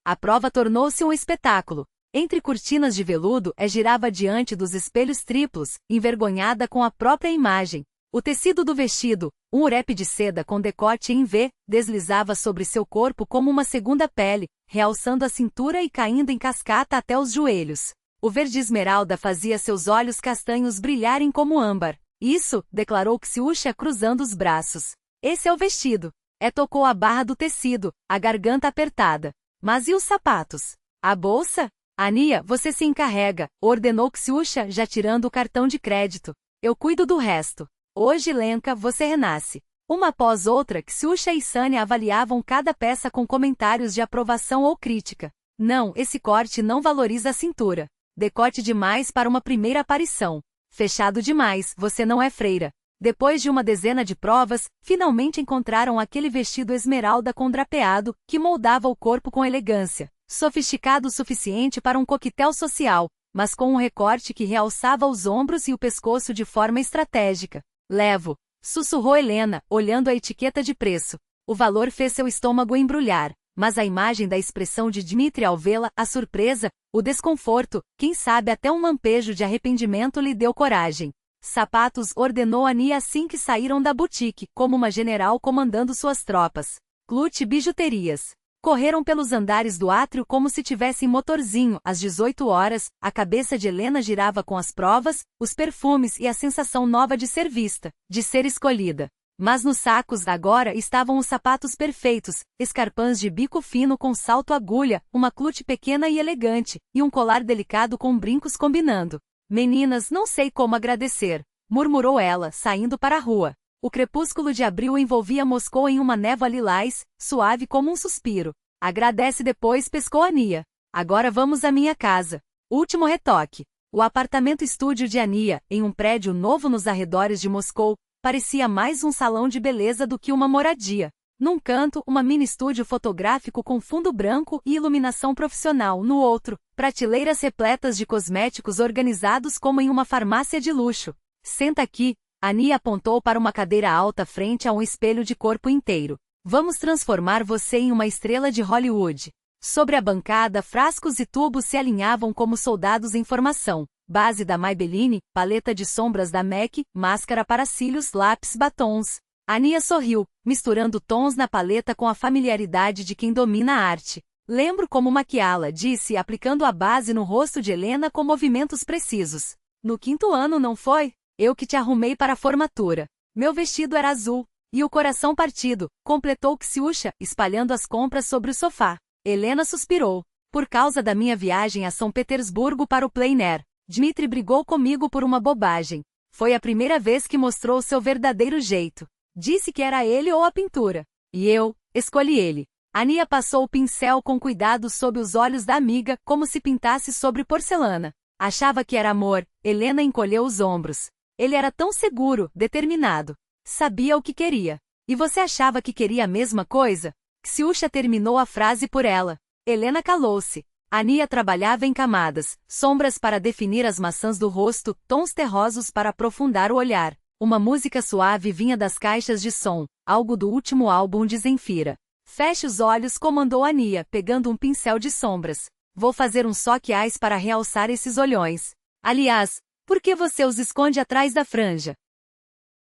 A: A prova tornou-se um espetáculo. Entre cortinas de veludo, girava diante dos espelhos triplos, envergonhada com a própria imagem. O tecido do vestido, um urep de seda com decote em V, deslizava sobre seu corpo como uma segunda pele, realçando a cintura e caindo em cascata até os joelhos. O verde esmeralda fazia seus olhos castanhos brilharem como âmbar. Isso, declarou Xiuxa cruzando os braços. Esse é o vestido. Tocou a barra do tecido, a garganta apertada. Mas e os sapatos? A bolsa? Ania, você se encarrega, ordenou Xiuxa, já tirando o cartão de crédito. Eu cuido do resto. Hoje, Lenka, você renasce. Uma após outra, Xiuxa e Sânia avaliavam cada peça com comentários de aprovação ou crítica. Não, esse corte não valoriza a cintura. Decote demais para uma primeira aparição. Fechado demais, você não é freira. Depois de uma dezena de provas, finalmente encontraram aquele vestido esmeralda com drapeado, que moldava o corpo com elegância. Sofisticado o suficiente para um coquetel social, mas com um recorte que realçava os ombros e o pescoço de forma estratégica. Levo, sussurrou Helena, olhando a etiqueta de preço. O valor fez seu estômago embrulhar, mas a imagem da expressão de Dmitri ao vê-la, a surpresa, o desconforto, quem sabe até um lampejo de arrependimento lhe deu coragem. Sapatos, ordenou Ania assim que saíram da boutique, como uma general comandando suas tropas. Clute bijuterias. Correram pelos andares do átrio como se tivessem motorzinho. Às 18 horas, a cabeça de Helena girava com as provas, os perfumes e a sensação nova de ser vista, de ser escolhida. Mas nos sacos agora estavam os sapatos perfeitos, escarpins de bico fino com salto agulha, uma clute pequena e elegante, e um colar delicado com brincos combinando. Meninas, não sei como agradecer, murmurou ela, saindo para a rua. O crepúsculo de abril envolvia Moscou em uma névoa lilás, suave como um suspiro. Agradece depois, pescou Ania. Agora vamos à minha casa. Último retoque. O apartamento-estúdio de Ania, em um prédio novo nos arredores de Moscou, parecia mais um salão de beleza do que uma moradia. Num canto, uma mini-estúdio fotográfico com fundo branco e iluminação profissional. No outro, prateleiras repletas de cosméticos organizados como em uma farmácia de luxo. Senta aqui. Ania apontou para uma cadeira alta frente a um espelho de corpo inteiro. Vamos transformar você em uma estrela de Hollywood. Sobre a bancada, frascos e tubos se alinhavam como soldados em formação. Base da Maybelline, paleta de sombras da MAC, máscara para cílios, lápis, batons. Ania sorriu, misturando tons na paleta com a familiaridade de quem domina a arte. Lembro como maquiá-la, disse, aplicando a base no rosto de Helena com movimentos precisos. No 5º ano, não foi? Eu que te arrumei para a formatura. Meu vestido era azul. E o coração partido, completou Xiuxa, espalhando as compras sobre o sofá. Helena suspirou. Por causa da minha viagem a São Petersburgo para o plein air, Dmitri brigou comigo por uma bobagem. Foi a primeira vez que mostrou seu verdadeiro jeito. Disse que era ele ou a pintura. E eu, escolhi ele. Ania passou o pincel com cuidado sob os olhos da amiga, como se pintasse sobre porcelana. Achava que era amor. Helena encolheu os ombros. Ele era tão seguro, determinado. Sabia o que queria. E você achava que queria a mesma coisa? Xiuxa terminou a frase por ela. Helena calou-se. Ania trabalhava em camadas, sombras para definir as maçãs do rosto, tons terrosos para aprofundar o olhar. Uma música suave vinha das caixas de som, algo do último álbum de Zenfira. Feche os olhos, comandou Ania, pegando um pincel de sombras. Vou fazer uns soqueais para realçar esses olhões. Aliás, por que você os esconde atrás da franja?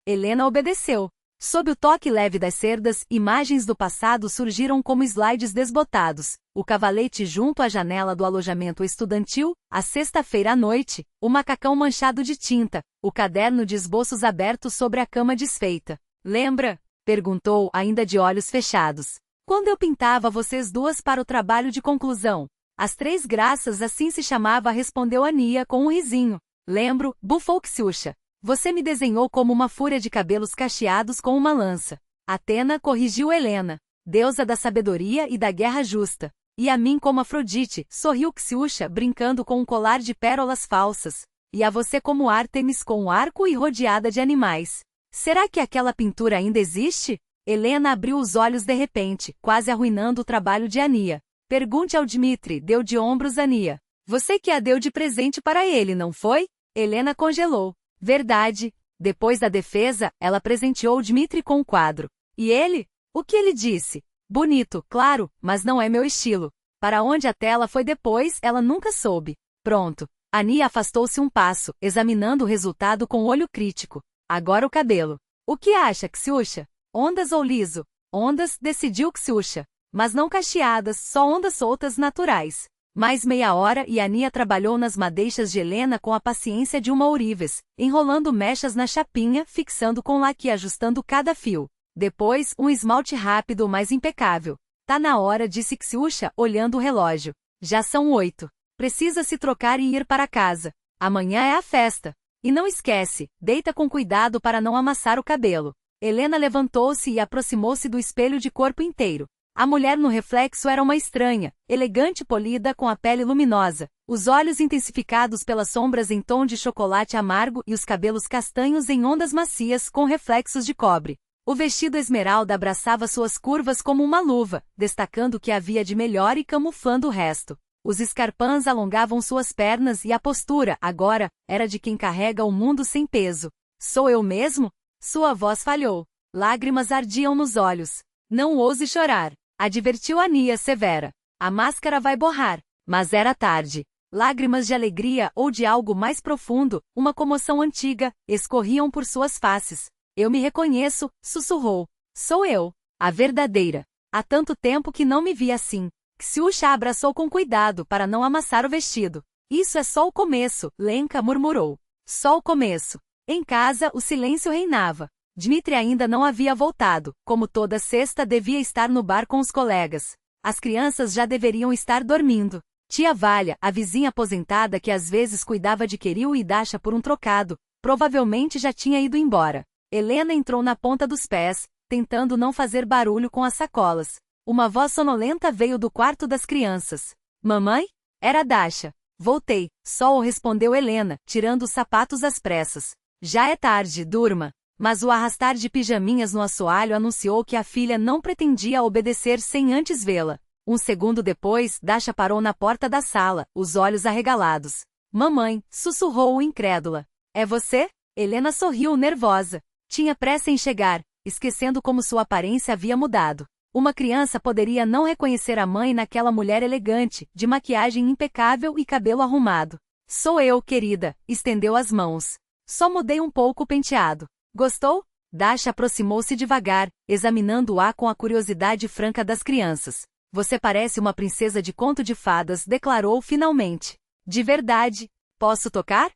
A: Helena obedeceu. Sob o toque leve das cerdas, imagens do passado surgiram como slides desbotados. O cavalete junto à janela do alojamento estudantil, a sexta-feira à noite, o macacão manchado de tinta, o caderno de esboços aberto sobre a cama desfeita. Lembra? Perguntou, ainda de olhos fechados. Quando eu pintava vocês duas para o trabalho de conclusão. As Três Graças, assim se chamava, respondeu Ania com um risinho. Lembro, bufou Xiuxa. Você me desenhou como uma fúria de cabelos cacheados com uma lança. Atena corrigiu Helena, deusa da sabedoria e da guerra justa. E a mim como Afrodite, sorriu Xiuxa, brincando com um colar de pérolas falsas. E a você como Ártemis com um arco e rodeada de animais. Será que aquela pintura ainda existe? Helena abriu os olhos de repente, quase arruinando o trabalho de Ania. Pergunte ao Dmitri, deu de ombros Ania. Você que a deu de presente para ele, não foi? Helena congelou. Verdade. Depois da defesa, ela presenteou Dmitri com um quadro. E ele? O que ele disse? Bonito, claro, mas não é meu estilo. Para onde a tela foi depois, ela nunca soube. Pronto. Ania afastou-se um passo, examinando o resultado com olho crítico. Agora o cabelo. O que acha, Xiuxa? Ondas ou liso? Ondas, decidiu Xiuxa. Mas não cacheadas, só ondas soltas naturais. Mais meia hora e Ania trabalhou nas madeixas de Helena com a paciência de uma ourives, enrolando mechas na chapinha, fixando com laque e ajustando cada fio. Depois, um esmalte rápido, mas impecável. Tá na hora, disse Xiuxa, olhando o relógio. Já são 8. Precisa se trocar e ir para casa. Amanhã é a festa. E não esquece, deita com cuidado para não amassar o cabelo. Helena levantou-se e aproximou-se do espelho de corpo inteiro. A mulher no reflexo era uma estranha, elegante, polida, com a pele luminosa, os olhos intensificados pelas sombras em tom de chocolate amargo e os cabelos castanhos em ondas macias com reflexos de cobre. O vestido esmeralda abraçava suas curvas como uma luva, destacando o que havia de melhor e camuflando o resto. Os escarpãs alongavam suas pernas e a postura, agora, era de quem carrega o mundo sem peso. Sou eu mesmo? Sua voz falhou. Lágrimas ardiam nos olhos. Não ouse chorar. Advertiu Ania severa. A máscara vai borrar. Mas era tarde. Lágrimas de alegria ou de algo mais profundo, uma comoção antiga, escorriam por suas faces. Eu me reconheço, sussurrou. Sou eu. A verdadeira. Há tanto tempo que não me vi assim. Xiuxa a abraçou com cuidado para não amassar o vestido. Isso é só o começo, Lenka murmurou. Só o começo. Em casa, o silêncio reinava. Dmitri ainda não havia voltado, como toda sexta devia estar no bar com os colegas. As crianças já deveriam estar dormindo. Tia Valha, a vizinha aposentada que às vezes cuidava de Kirill e Dasha por um trocado, provavelmente já tinha ido embora. Helena entrou na ponta dos pés, tentando não fazer barulho com as sacolas. Uma voz sonolenta veio do quarto das crianças. Mamãe? Era Dasha. Voltei, Sol, respondeu Helena, tirando os sapatos às pressas. Já é tarde, durma. Mas o arrastar de pijaminhas no assoalho anunciou que a filha não pretendia obedecer sem antes vê-la. Um segundo depois, Dasha parou na porta da sala, os olhos arregalados. Mamãe, sussurrou incrédula. É você? Helena sorriu nervosa. Tinha pressa em chegar, esquecendo como sua aparência havia mudado. Uma criança poderia não reconhecer a mãe naquela mulher elegante, de maquiagem impecável e cabelo arrumado. Sou eu, querida, estendeu as mãos. Só mudei um pouco o penteado. Gostou? Dasha aproximou-se devagar, examinando-a com a curiosidade franca das crianças. Você parece uma princesa de conto de fadas, declarou finalmente. De verdade. Posso tocar?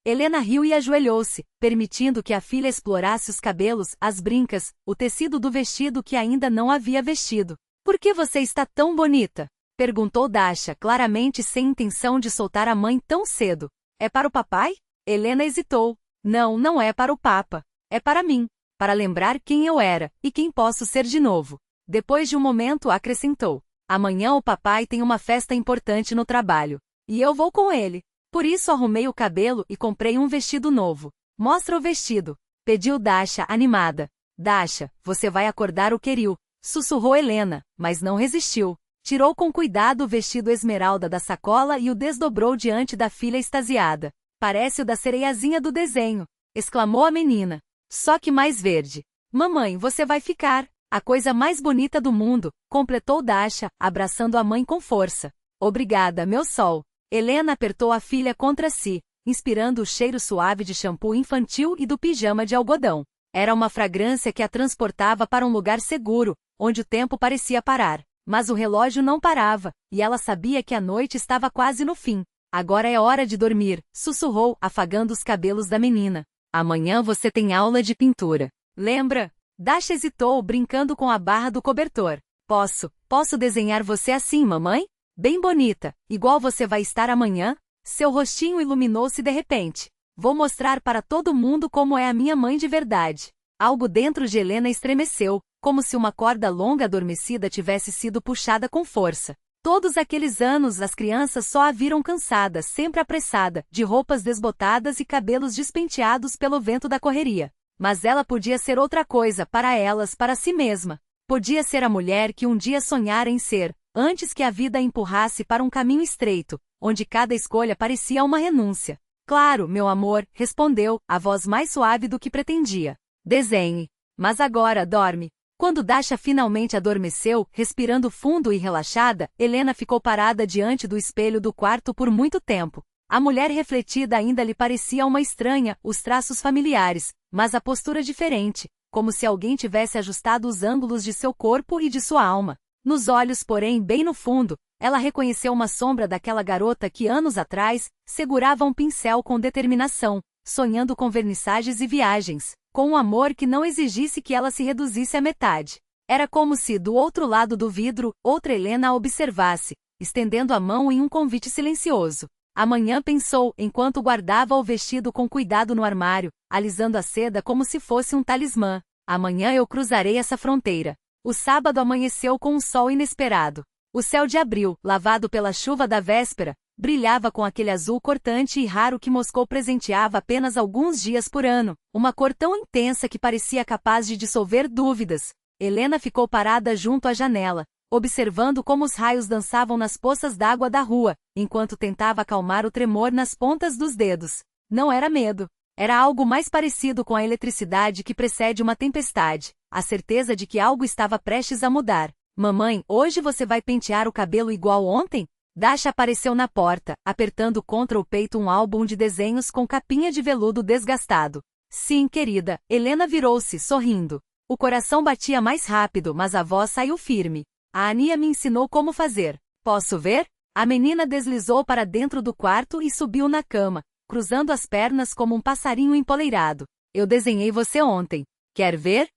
A: Helena riu e ajoelhou-se, permitindo que a filha explorasse os cabelos, as brincas, o tecido do vestido que ainda não havia vestido. Por que você está tão bonita? Perguntou Dasha, claramente sem intenção de soltar a mãe tão cedo. É para o papai? Helena hesitou. Não, não é para o Papa. É para mim. Para lembrar quem eu era, e quem posso ser de novo. Depois de um momento acrescentou. Amanhã o papai tem uma festa importante no trabalho. E eu vou com ele. Por isso arrumei o cabelo e comprei um vestido novo. Mostra o vestido. Pediu Dasha animada. Dasha, você vai acordar o Kirill. Sussurrou Helena, mas não resistiu. Tirou com cuidado o vestido esmeralda da sacola e o desdobrou diante da filha extasiada. Parece o da sereiazinha do desenho, exclamou a menina. Só que mais verde. Mamãe, você vai ficar. A coisa mais bonita do mundo, completou Dasha, abraçando a mãe com força. Obrigada, meu sol. Helena apertou a filha contra si, inspirando o cheiro suave de shampoo infantil e do pijama de algodão. Era uma fragrância que a transportava para um lugar seguro, onde o tempo parecia parar. Mas o relógio não parava, e ela sabia que a noite estava quase no fim. Agora é hora de dormir, sussurrou, afagando os cabelos da menina. Amanhã você tem aula de pintura. Lembra? Dasha hesitou, brincando com a barra do cobertor. Posso desenhar você assim, mamãe? Bem bonita, igual você vai estar amanhã? Seu rostinho iluminou-se de repente. Vou mostrar para todo mundo como é a minha mãe de verdade. Algo dentro de Helena estremeceu, como se uma corda longa adormecida tivesse sido puxada com força. Todos aqueles anos as crianças só a viram cansada, sempre apressada, de roupas desbotadas e cabelos despenteados pelo vento da correria. Mas ela podia ser outra coisa para elas, para si mesma. Podia ser a mulher que um dia sonhara em ser, antes que a vida a empurrasse para um caminho estreito, onde cada escolha parecia uma renúncia. Claro, meu amor, respondeu, a voz mais suave do que pretendia. Desenhe. Mas agora dorme. Quando Dasha finalmente adormeceu, respirando fundo e relaxada, Helena ficou parada diante do espelho do quarto por muito tempo. A mulher refletida ainda lhe parecia uma estranha, os traços familiares, mas a postura diferente, como se alguém tivesse ajustado os ângulos de seu corpo e de sua alma. Nos olhos, porém, bem no fundo, ela reconheceu uma sombra daquela garota que anos atrás segurava um pincel com determinação, sonhando com vernissagens e viagens, com um amor que não exigisse que ela se reduzisse à metade. Era como se, do outro lado do vidro, outra Helena a observasse, estendendo a mão em um convite silencioso. Amanhã pensou, enquanto guardava o vestido com cuidado no armário, alisando a seda como se fosse um talismã. Amanhã eu cruzarei essa fronteira. O sábado amanheceu com um sol inesperado. O céu de abril, lavado pela chuva da véspera, brilhava com aquele azul cortante e raro que Moscou presenteava apenas alguns dias por ano, uma cor tão intensa que parecia capaz de dissolver dúvidas. Helena ficou parada junto à janela, observando como os raios dançavam nas poças d'água da rua, enquanto tentava acalmar o tremor nas pontas dos dedos. Não era medo. Era algo mais parecido com a eletricidade que precede uma tempestade, a certeza de que algo estava prestes a mudar. Mamãe, hoje você vai pentear o cabelo igual ontem? Dasha apareceu na porta, apertando contra o peito um álbum de desenhos com capinha de veludo desgastado. Sim, querida, Helena virou-se, sorrindo. O coração batia mais rápido, mas a voz saiu firme. A Ania me ensinou como fazer. Posso ver? A menina deslizou para dentro do quarto e subiu na cama, cruzando as pernas como um passarinho empoleirado. Eu desenhei você ontem. Quer ver?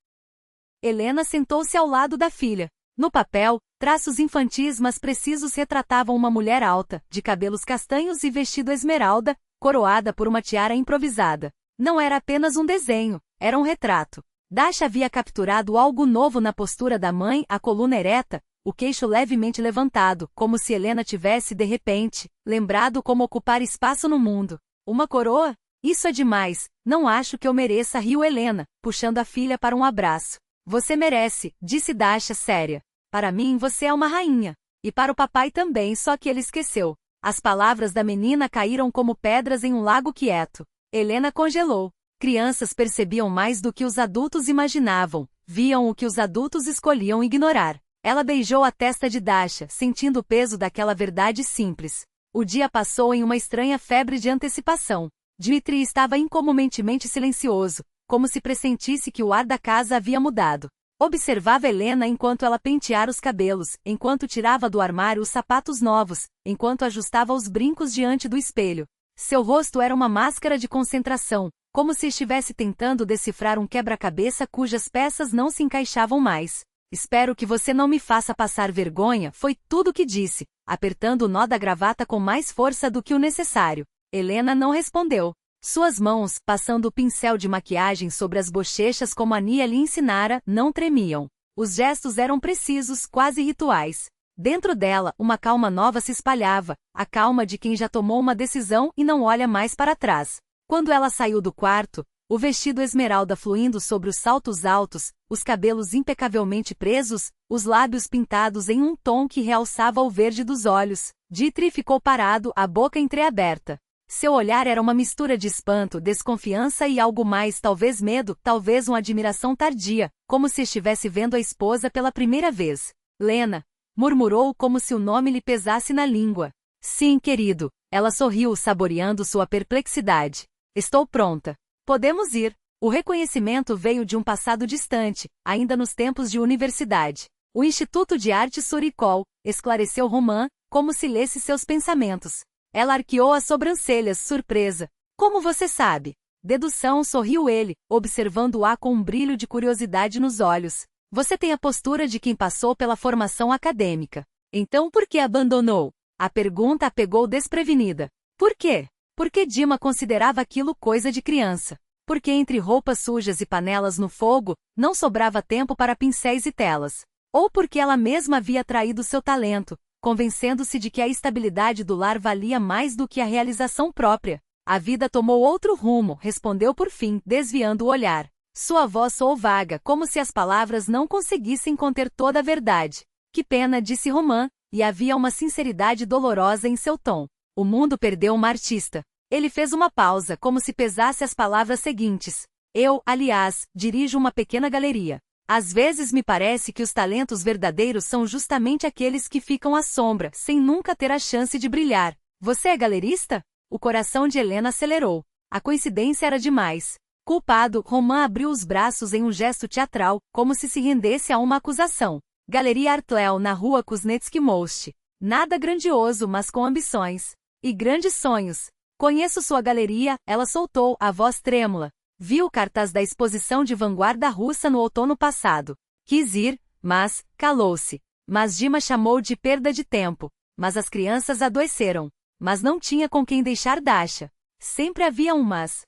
A: Helena sentou-se ao lado da filha. No papel, traços infantis mas precisos retratavam uma mulher alta, de cabelos castanhos e vestido esmeralda, coroada por uma tiara improvisada. Não era apenas um desenho, era um retrato. Dasha havia capturado algo novo na postura da mãe, a coluna ereta, o queixo levemente levantado, como se Helena tivesse, de repente, lembrado como ocupar espaço no mundo. Uma coroa? Isso é demais, não acho que eu mereça, riu Helena, puxando a filha para um abraço. Você merece, disse Dasha séria. Para mim você é uma rainha. E para o papai também, só que ele esqueceu. As palavras da menina caíram como pedras em um lago quieto. Helena congelou. Crianças percebiam mais do que os adultos imaginavam, viam o que os adultos escolhiam ignorar. Ela beijou a testa de Dasha, sentindo o peso daquela verdade simples. O dia passou em uma estranha febre de antecipação. Dmitri estava incomumente silencioso, como se pressentisse que o ar da casa havia mudado. Observava Helena enquanto ela penteara os cabelos, enquanto tirava do armário os sapatos novos, enquanto ajustava os brincos diante do espelho. Seu rosto era uma máscara de concentração, como se estivesse tentando decifrar um quebra-cabeça cujas peças não se encaixavam mais. Espero que você não me faça passar vergonha, foi tudo o que disse, apertando o nó da gravata com mais força do que o necessário. Helena não respondeu. Suas mãos, passando o pincel de maquiagem sobre as bochechas como Ania lhe ensinara, não tremiam. Os gestos eram precisos, quase rituais. Dentro dela, uma calma nova se espalhava, a calma de quem já tomou uma decisão e não olha mais para trás. Quando ela saiu do quarto, o vestido esmeralda fluindo sobre os saltos altos, os cabelos impecavelmente presos, os lábios pintados em um tom que realçava o verde dos olhos, Dmitri ficou parado, a boca entreaberta. Seu olhar era uma mistura de espanto, desconfiança e algo mais, talvez medo, talvez uma admiração tardia, como se estivesse vendo a esposa pela primeira vez. Lena, murmurou como se o nome lhe pesasse na língua. Sim, querido. Ela sorriu, saboreando sua perplexidade. Estou pronta. Podemos ir. O reconhecimento veio de um passado distante, ainda nos tempos de universidade. O Instituto de Arte Suricol, esclareceu Romã, como se lesse seus pensamentos. Ela arqueou as sobrancelhas, surpresa. Como você sabe? Dedução, sorriu ele, observando-a com um brilho de curiosidade nos olhos. Você tem a postura de quem passou pela formação acadêmica. Então por que abandonou? A pergunta a pegou desprevenida. Por quê? Porque Dima considerava aquilo coisa de criança. Porque entre roupas sujas e panelas no fogo, não sobrava tempo para pincéis e telas. Ou porque ela mesma havia traído seu talento, convencendo-se de que a estabilidade do lar valia mais do que a realização própria. A vida tomou outro rumo, respondeu por fim, desviando o olhar. Sua voz soou vaga, como se as palavras não conseguissem conter toda a verdade. Que pena, disse Romã, e havia uma sinceridade dolorosa em seu tom. O mundo perdeu uma artista. Ele fez uma pausa, como se pesasse as palavras seguintes. Eu, aliás, dirijo uma pequena galeria. Às vezes me parece que os talentos verdadeiros são justamente aqueles que ficam à sombra, sem nunca ter a chance de brilhar. Você é galerista? O coração de Helena acelerou. A coincidência era demais. Culpado, Romã abriu os braços em um gesto teatral, como se rendesse a uma acusação. Galeria Artlel, na rua Kuznetsky Most. Nada grandioso, mas com ambições. E grandes sonhos. Conheço sua galeria, ela soltou, a voz trêmula. Viu o cartaz da exposição de vanguarda russa no outono passado. Quis ir, mas, calou-se. Mas Dima chamou de perda de tempo. Mas as crianças adoeceram. Mas não tinha com quem deixar Dasha. Sempre havia um mas.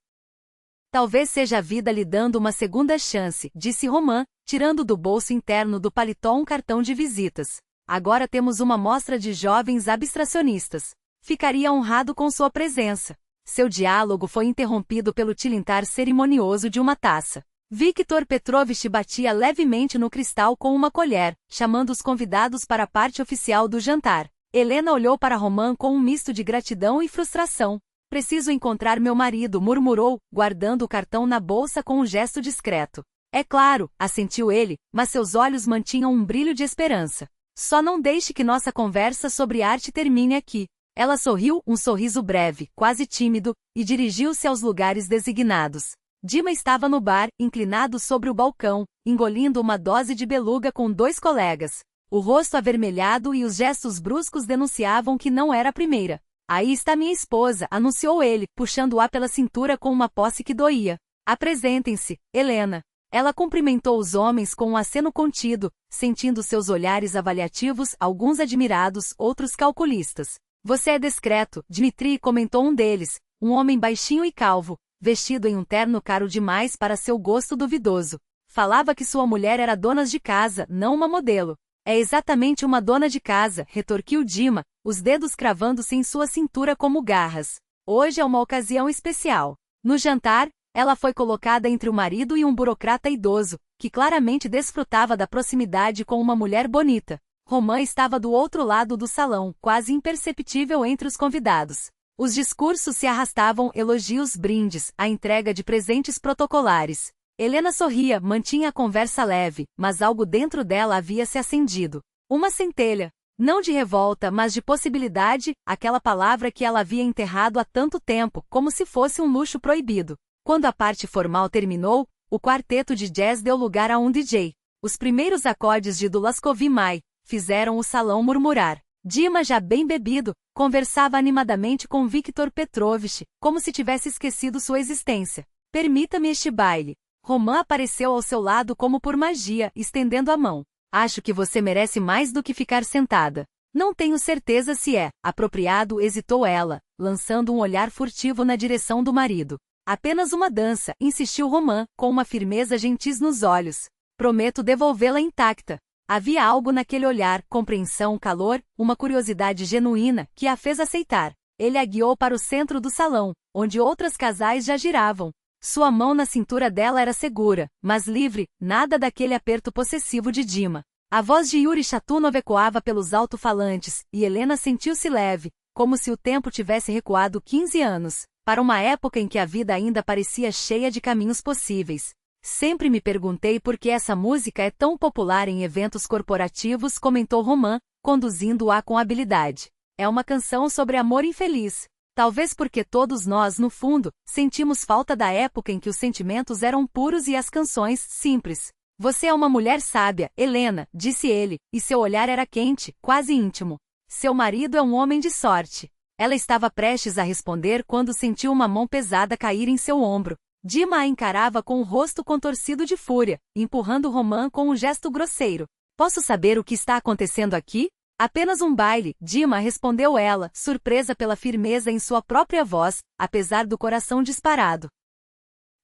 A: Talvez seja a vida lhe dando uma segunda chance, disse Romã, tirando do bolso interno do paletó um cartão de visitas. Agora temos uma mostra de jovens abstracionistas. Ficaria honrado com sua presença. Seu diálogo foi interrompido pelo tilintar cerimonioso de uma taça. Viktor Petrovich batia levemente no cristal com uma colher, chamando os convidados para a parte oficial do jantar. Helena olhou para Romã com um misto de gratidão e frustração. Preciso encontrar meu marido, murmurou, guardando o cartão na bolsa com um gesto discreto. É claro, assentiu ele, mas seus olhos mantinham um brilho de esperança. Só não deixe que nossa conversa sobre arte termine aqui. Ela sorriu, um sorriso breve, quase tímido, e dirigiu-se aos lugares designados. Dima estava no bar, inclinado sobre o balcão, engolindo uma dose de beluga com 2 colegas. O rosto avermelhado e os gestos bruscos denunciavam que não era a primeira. Aí está minha esposa, anunciou ele, puxando-a pela cintura com uma posse que doía. Apresentem-se, Helena. Ela cumprimentou os homens com um aceno contido, sentindo seus olhares avaliativos, alguns admirados, outros calculistas. Você é discreto, Dmitri, comentou um deles, um homem baixinho e calvo, vestido em um terno caro demais para seu gosto duvidoso. Falava que sua mulher era dona de casa, não uma modelo. É exatamente uma dona de casa, retorquiu Dima, os dedos cravando-se em sua cintura como garras. Hoje é uma ocasião especial. No jantar, ela foi colocada entre o marido e um burocrata idoso, que claramente desfrutava da proximidade com uma mulher bonita. Romã estava do outro lado do salão, quase imperceptível entre os convidados. Os discursos se arrastavam, elogios, brindes, a entrega de presentes protocolares. Helena sorria, mantinha a conversa leve, mas algo dentro dela havia se acendido. Uma centelha. Não de revolta, mas de possibilidade, aquela palavra que ela havia enterrado há tanto tempo, como se fosse um luxo proibido. Quando a parte formal terminou, o quarteto de jazz deu lugar a um DJ. Os primeiros acordes de Dulaskovy Mai fizeram o salão murmurar. Dima, já bem bebido, conversava animadamente com Viktor Petrovich, como se tivesse esquecido sua existência. Permita-me este baile. Romã apareceu ao seu lado como por magia, estendendo a mão. Acho que você merece mais do que ficar sentada. Não tenho certeza se é apropriado, hesitou ela, lançando um olhar furtivo na direção do marido. Apenas uma dança, insistiu Romã, com uma firmeza gentis nos olhos. Prometo devolvê-la intacta. Havia algo naquele olhar, compreensão, calor, uma curiosidade genuína, que a fez aceitar. Ele a guiou para o centro do salão, onde outros casais já giravam. Sua mão na cintura dela era segura, mas livre, nada daquele aperto possessivo de Dima. A voz de Yuri Chatunov ecoava pelos alto-falantes, e Helena sentiu-se leve, como se o tempo tivesse recuado 15 anos, para uma época em que a vida ainda parecia cheia de caminhos possíveis. Sempre me perguntei por que essa música é tão popular em eventos corporativos, comentou Roman, conduzindo-a com habilidade. É uma canção sobre amor infeliz. Talvez porque todos nós, no fundo, sentimos falta da época em que os sentimentos eram puros e as canções, simples. Você é uma mulher sábia, Helena, disse ele, e seu olhar era quente, quase íntimo. Seu marido é um homem de sorte. Ela estava prestes a responder quando sentiu uma mão pesada cair em seu ombro. Dima a encarava com o rosto contorcido de fúria, empurrando Roman com um gesto grosseiro. Posso saber o que está acontecendo aqui? Apenas um baile, Dima respondeu ela, surpresa pela firmeza em sua própria voz, apesar do coração disparado.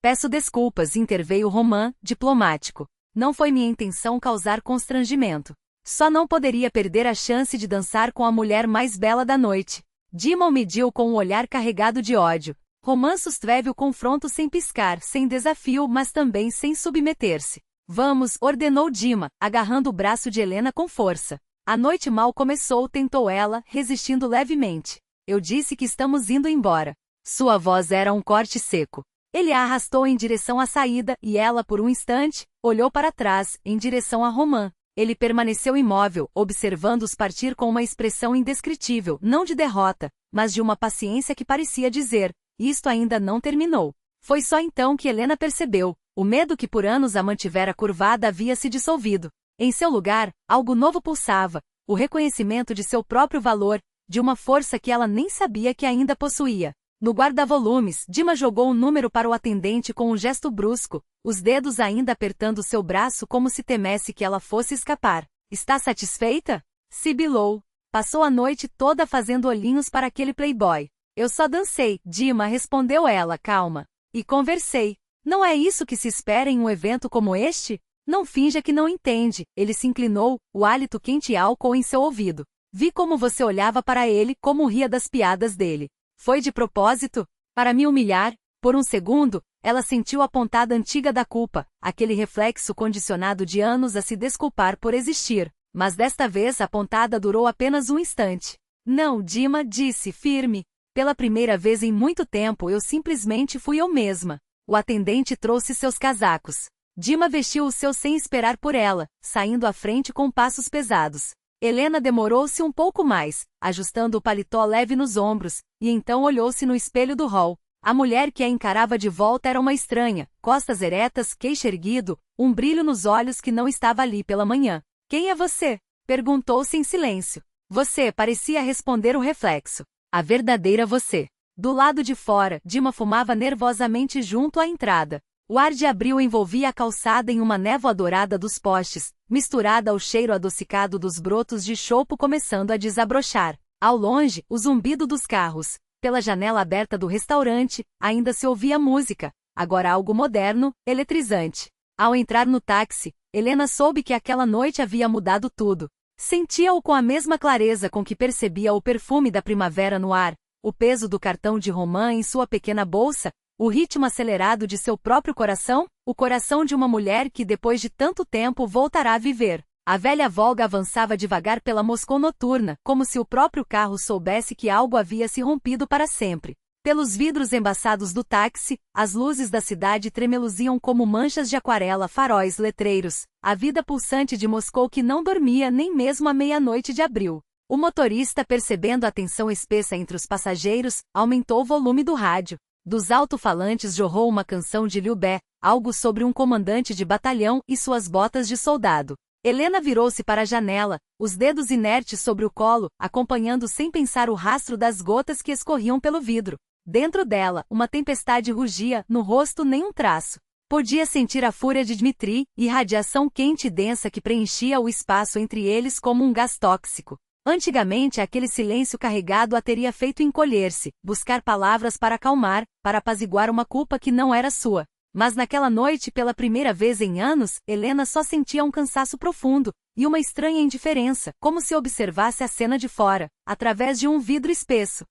A: Peço desculpas, interveio Roman, diplomático. Não foi minha intenção causar constrangimento. Só não poderia perder a chance de dançar com a mulher mais bela da noite. Dima o mediu com um olhar carregado de ódio. Roman susteve o confronto sem piscar, sem desafio, mas também sem submeter-se. Vamos, ordenou Dima, agarrando o braço de Helena com força. A noite mal começou, tentou ela, resistindo levemente. Eu disse que estamos indo embora. Sua voz era um corte seco. Ele a arrastou em direção à saída e ela, por um instante, olhou para trás, em direção a Roman. Ele permaneceu imóvel, observando-os partir com uma expressão indescritível, não de derrota, mas de uma paciência que parecia dizer: isto ainda não terminou. Foi só então que Helena percebeu. O medo que por anos a mantivera curvada havia se dissolvido. Em seu lugar, algo novo pulsava, o reconhecimento de seu próprio valor, de uma força que ela nem sabia que ainda possuía. No guarda-volumes, Dima jogou um número para o atendente com um gesto brusco, os dedos ainda apertando seu braço como se temesse que ela fosse escapar. Está satisfeita? Sibilou. Passou a noite toda fazendo olhinhos para aquele playboy. Eu só dancei, Dima respondeu ela, calma. E conversei. Não é isso que se espera em um evento como este? Não finja que não entende. Ele se inclinou, o hálito quente e álcool em seu ouvido. Vi como você olhava para ele, como ria das piadas dele. Foi de propósito? Para me humilhar? Por um segundo, ela sentiu a pontada antiga da culpa, aquele reflexo condicionado de anos a se desculpar por existir. Mas desta vez a pontada durou apenas um instante. Não, Dima disse, firme. Pela primeira vez em muito tempo eu simplesmente fui eu mesma. O atendente trouxe seus casacos. Dima vestiu os seus sem esperar por ela, saindo à frente com passos pesados. Helena demorou-se um pouco mais, ajustando o paletó leve nos ombros, e então olhou-se no espelho do hall. A mulher que a encarava de volta era uma estranha, costas eretas, queixo erguido, um brilho nos olhos que não estava ali pela manhã. Quem é você? Perguntou-se em silêncio. Você, parecia responder o reflexo. A verdadeira você. Do lado de fora, Dima fumava nervosamente junto à entrada. O ar de abril envolvia a calçada em uma névoa dourada dos postes, misturada ao cheiro adocicado dos brotos de chopo começando a desabrochar. Ao longe, o zumbido dos carros. Pela janela aberta do restaurante, ainda se ouvia música, agora algo moderno, eletrizante. Ao entrar no táxi, Helena soube que aquela noite havia mudado tudo. Sentia-o com a mesma clareza com que percebia o perfume da primavera no ar, o peso do cartão de Roman em sua pequena bolsa, o ritmo acelerado de seu próprio coração, o coração de uma mulher que depois de tanto tempo voltará a viver. A velha Volga avançava devagar pela Moscou noturna, como se o próprio carro soubesse que algo havia se rompido para sempre. Pelos vidros embaçados do táxi, as luzes da cidade tremeluziam como manchas de aquarela, faróis, letreiros, a vida pulsante de Moscou que não dormia nem mesmo à meia-noite de abril. O motorista, percebendo a tensão espessa entre os passageiros, aumentou o volume do rádio. Dos alto-falantes jorrou uma canção de Liu Bei, algo sobre um comandante de batalhão e suas botas de soldado. Helena virou-se para a janela, os dedos inertes sobre o colo, acompanhando sem pensar o rastro das gotas que escorriam pelo vidro. Dentro dela, uma tempestade rugia, no rosto nem um traço. Podia sentir a fúria de Dmitri, e radiação quente e densa que preenchia o espaço entre eles como um gás tóxico. Antigamente aquele silêncio carregado a teria feito encolher-se, buscar palavras para acalmar, para apaziguar uma culpa que não era sua. Mas naquela noite, pela primeira vez em anos, Helena só sentia um cansaço profundo, e uma estranha indiferença, como se observasse a cena de fora, através de um vidro espesso.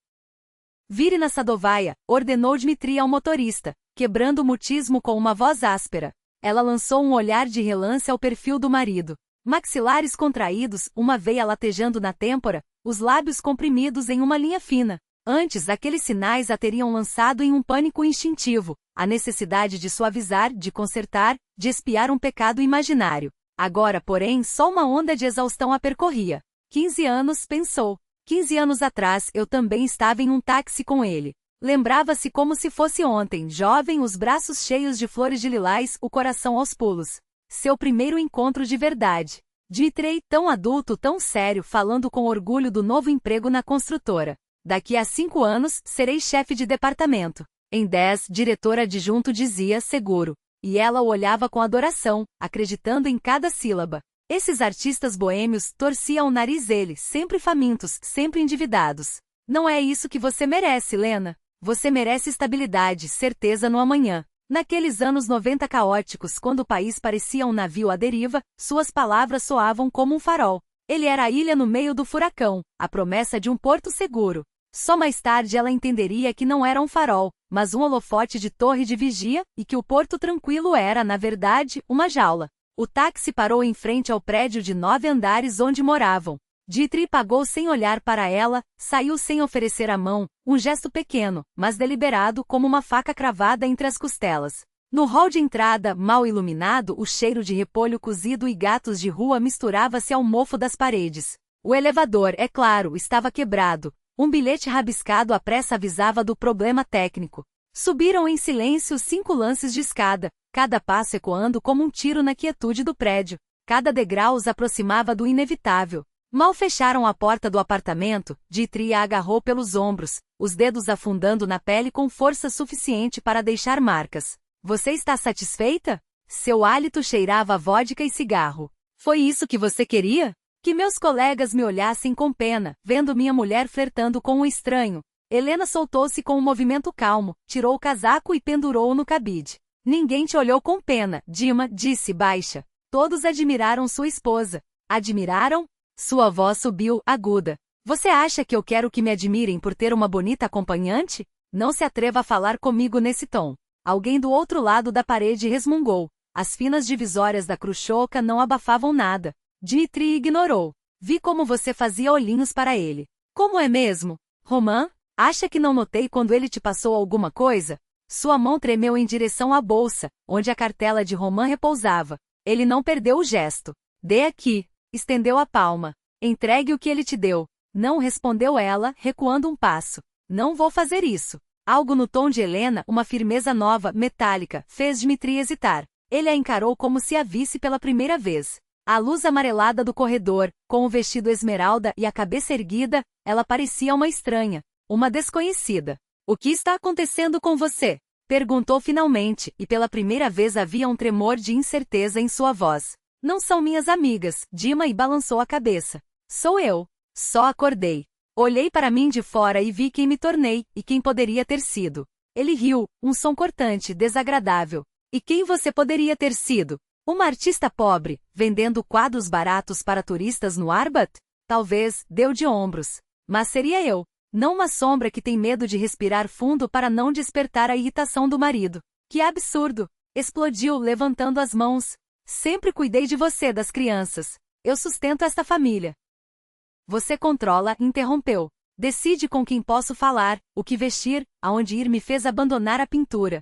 A: Vire na Sadovaia, ordenou Dmitri ao motorista, quebrando o mutismo com uma voz áspera. Ela lançou um olhar de relance ao perfil do marido. Maxilares contraídos, uma veia latejando na têmpora, os lábios comprimidos em uma linha fina. Antes, aqueles sinais a teriam lançado em um pânico instintivo, a necessidade de suavizar, de consertar, de expiar um pecado imaginário. Agora, porém, só uma onda de exaustão a percorria. 15 anos, pensou. 15 anos atrás, eu também estava em um táxi com ele. Lembrava-se como se fosse ontem, jovem, os braços cheios de flores de lilás, o coração aos pulos. Seu primeiro encontro de verdade. Dmitry, tão adulto, tão sério, falando com orgulho do novo emprego na construtora. Daqui a 5 anos, serei chefe de departamento. Em 10, diretor adjunto, dizia, seguro. E ela o olhava com adoração, acreditando em cada sílaba. Esses artistas boêmios torciam o nariz eles, sempre famintos, sempre endividados. Não é isso que você merece, Lena. Você merece estabilidade, certeza no amanhã. Naqueles anos 90 caóticos, quando o país parecia um navio à deriva, suas palavras soavam como um farol. Ele era a ilha no meio do furacão, a promessa de um porto seguro. Só mais tarde ela entenderia que não era um farol, mas um holofote de torre de vigia, e que o porto tranquilo era, na verdade, uma jaula. O táxi parou em frente ao prédio de 9 andares onde moravam. Dmitry pagou sem olhar para ela, saiu sem oferecer a mão, um gesto pequeno, mas deliberado como uma faca cravada entre as costelas. No hall de entrada, mal iluminado, o cheiro de repolho cozido e gatos de rua misturava-se ao mofo das paredes. O elevador, é claro, estava quebrado. Um bilhete rabiscado à pressa avisava do problema técnico. Subiram em silêncio 5 lances de escada, cada passo ecoando como um tiro na quietude do prédio. Cada degrau os aproximava do inevitável. Mal fecharam a porta do apartamento, Dmitry a agarrou pelos ombros, os dedos afundando na pele com força suficiente para deixar marcas. Você está satisfeita? Seu hálito cheirava a vodka e cigarro. Foi isso que você queria? Que meus colegas me olhassem com pena, vendo minha mulher flertando com um estranho. Helena soltou-se com um movimento calmo, tirou o casaco e pendurou-o no cabide. Ninguém te olhou com pena, Dima, disse baixa. Todos admiraram sua esposa. Admiraram? Sua voz subiu, aguda. Você acha que eu quero que me admirem por ter uma bonita acompanhante? Não se atreva a falar comigo nesse tom. Alguém do outro lado da parede resmungou. As finas divisórias da cruchoca não abafavam nada. Dmitry ignorou. Vi como você fazia olhinhos para ele. Como é mesmo? Roman? Acha que não notei quando ele te passou alguma coisa? Sua mão tremeu em direção à bolsa, onde a cartela de Roman repousava. Ele não perdeu o gesto. Dê aqui. Estendeu a palma. Entregue o que ele te deu. Não, respondeu ela, recuando um passo. Não vou fazer isso. Algo no tom de Helena, uma firmeza nova, metálica, fez Dmitry hesitar. Ele a encarou como se a visse pela primeira vez. A luz amarelada do corredor, com o vestido esmeralda e a cabeça erguida, ela parecia uma estranha, uma desconhecida. O que está acontecendo com você? Perguntou finalmente, e pela primeira vez havia um tremor de incerteza em sua voz. Não são minhas amigas, Dima, e balançou a cabeça. Sou eu. Só acordei. Olhei para mim de fora e vi quem me tornei, e quem poderia ter sido. Ele riu, um som cortante, desagradável. E quem você poderia ter sido? Uma artista pobre, vendendo quadros baratos para turistas no Arbat? Talvez, deu de ombros. Mas seria eu. Não uma sombra que tem medo de respirar fundo para não despertar a irritação do marido. Que absurdo! Explodiu, levantando as mãos. Sempre cuidei de você, das crianças. Eu sustento esta família. Você controla, interrompeu. Decide com quem posso falar, o que vestir, aonde ir, me fez abandonar a pintura.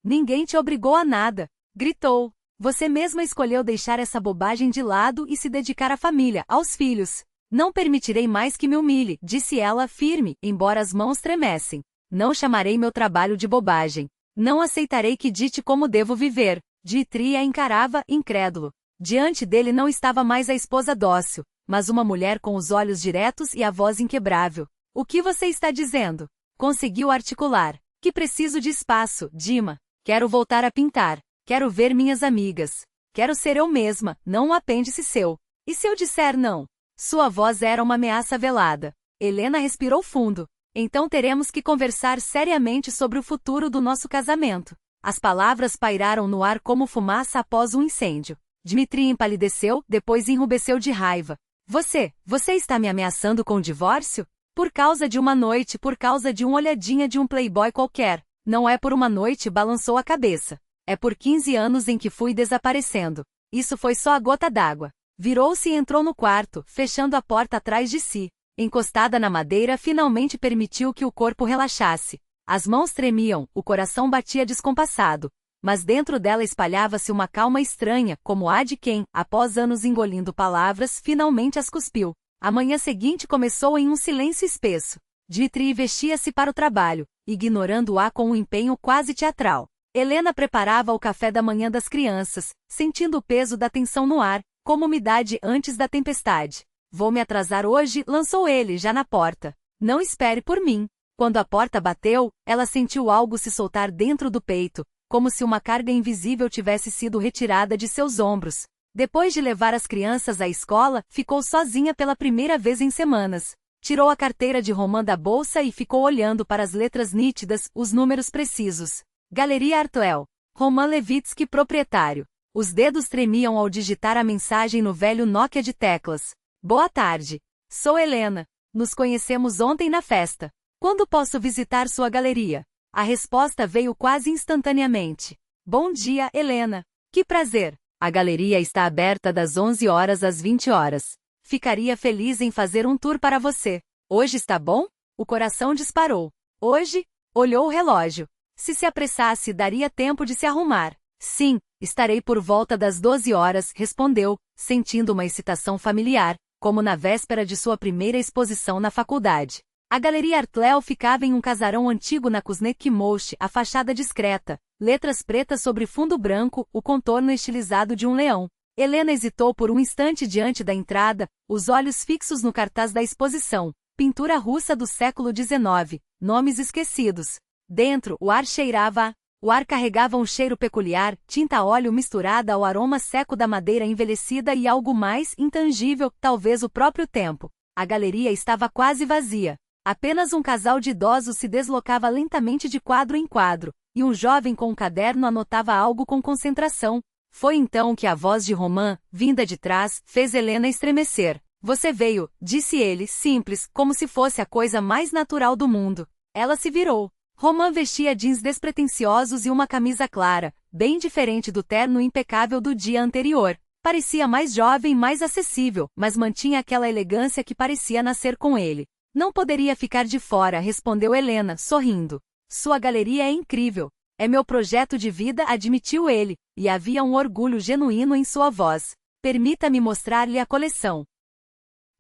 A: Ninguém te obrigou a nada. Gritou. Você mesma escolheu deixar essa bobagem de lado e se dedicar à família, aos filhos. Não permitirei mais que me humilhe, disse ela, firme, embora as mãos tremessem. Não chamarei meu trabalho de bobagem. Não aceitarei que dite como devo viver. Dmitry a encarava, incrédulo. Diante dele não estava mais a esposa dócil, mas uma mulher com os olhos diretos e a voz inquebrável. O que você está dizendo? Conseguiu articular. Que preciso de espaço, Dima. Quero voltar a pintar. Quero ver minhas amigas. Quero ser eu mesma, não um apêndice seu. E se eu disser não? Sua voz era uma ameaça velada. Helena respirou fundo. Então teremos que conversar seriamente sobre o futuro do nosso casamento. As palavras pairaram no ar como fumaça após um incêndio. Dmitry empalideceu, depois enrubesceu de raiva. Você está me ameaçando com o divórcio? Por causa de uma noite, por causa de uma olhadinha de um playboy qualquer. Não é por uma noite, balançou a cabeça. É por 15 anos em que fui desaparecendo. Isso foi só a gota d'água. Virou-se e entrou no quarto, fechando a porta atrás de si. Encostada na madeira, finalmente permitiu que o corpo relaxasse. As mãos tremiam, o coração batia descompassado. Mas dentro dela espalhava-se uma calma estranha, como a de quem, após anos engolindo palavras, finalmente as cuspiu. A manhã seguinte começou em um silêncio espesso. Dmitry vestia-se para o trabalho, ignorando-a com um empenho quase teatral. Helena preparava o café da manhã das crianças, sentindo o peso da tensão no ar, como umidade antes da tempestade. Vou me atrasar hoje, lançou ele já na porta. Não espere por mim. Quando a porta bateu, ela sentiu algo se soltar dentro do peito, como se uma carga invisível tivesse sido retirada de seus ombros. Depois de levar as crianças à escola, ficou sozinha pela primeira vez em semanas. Tirou a carteira de Roman da bolsa e ficou olhando para as letras nítidas, os números precisos. Galeria Artlel. Roman Levitsky, proprietário. Os dedos tremiam ao digitar a mensagem no velho Nokia de teclas. Boa tarde. Sou Helena. Nos conhecemos ontem na festa. Quando posso visitar sua galeria? A resposta veio quase instantaneamente. Bom dia, Helena. Que prazer. A galeria está aberta das 11 horas às 20 horas. Ficaria feliz em fazer um tour para você. Hoje está bom? O coração disparou. Hoje? Olhou o relógio. Se apressasse, daria tempo de se arrumar. Sim, estarei por volta das 12 horas, respondeu, sentindo uma excitação familiar, como na véspera de sua primeira exposição na faculdade. A Galeria Artlel ficava em um casarão antigo na Kuzneck Most, a fachada discreta, letras pretas sobre fundo branco, o contorno estilizado de um leão. Helena hesitou por um instante diante da entrada, os olhos fixos no cartaz da exposição. Pintura russa do século XIX, nomes esquecidos. Dentro, o ar cheirava. O ar carregava um cheiro peculiar, tinta a óleo misturada ao aroma seco da madeira envelhecida e algo mais intangível, talvez o próprio tempo. A galeria estava quase vazia. Apenas um casal de idosos se deslocava lentamente de quadro em quadro, e um jovem com um caderno anotava algo com concentração. Foi então que a voz de Roman, vinda de trás, fez Helena estremecer. Você veio, disse ele, simples, como se fosse a coisa mais natural do mundo. Ela se virou. Roman vestia jeans despretensiosos e uma camisa clara, bem diferente do terno impecável do dia anterior. Parecia mais jovem e mais acessível, mas mantinha aquela elegância que parecia nascer com ele. Não poderia ficar de fora, respondeu Helena, sorrindo. Sua galeria é incrível. É meu projeto de vida, admitiu ele, e havia um orgulho genuíno em sua voz. Permita-me mostrar-lhe a coleção.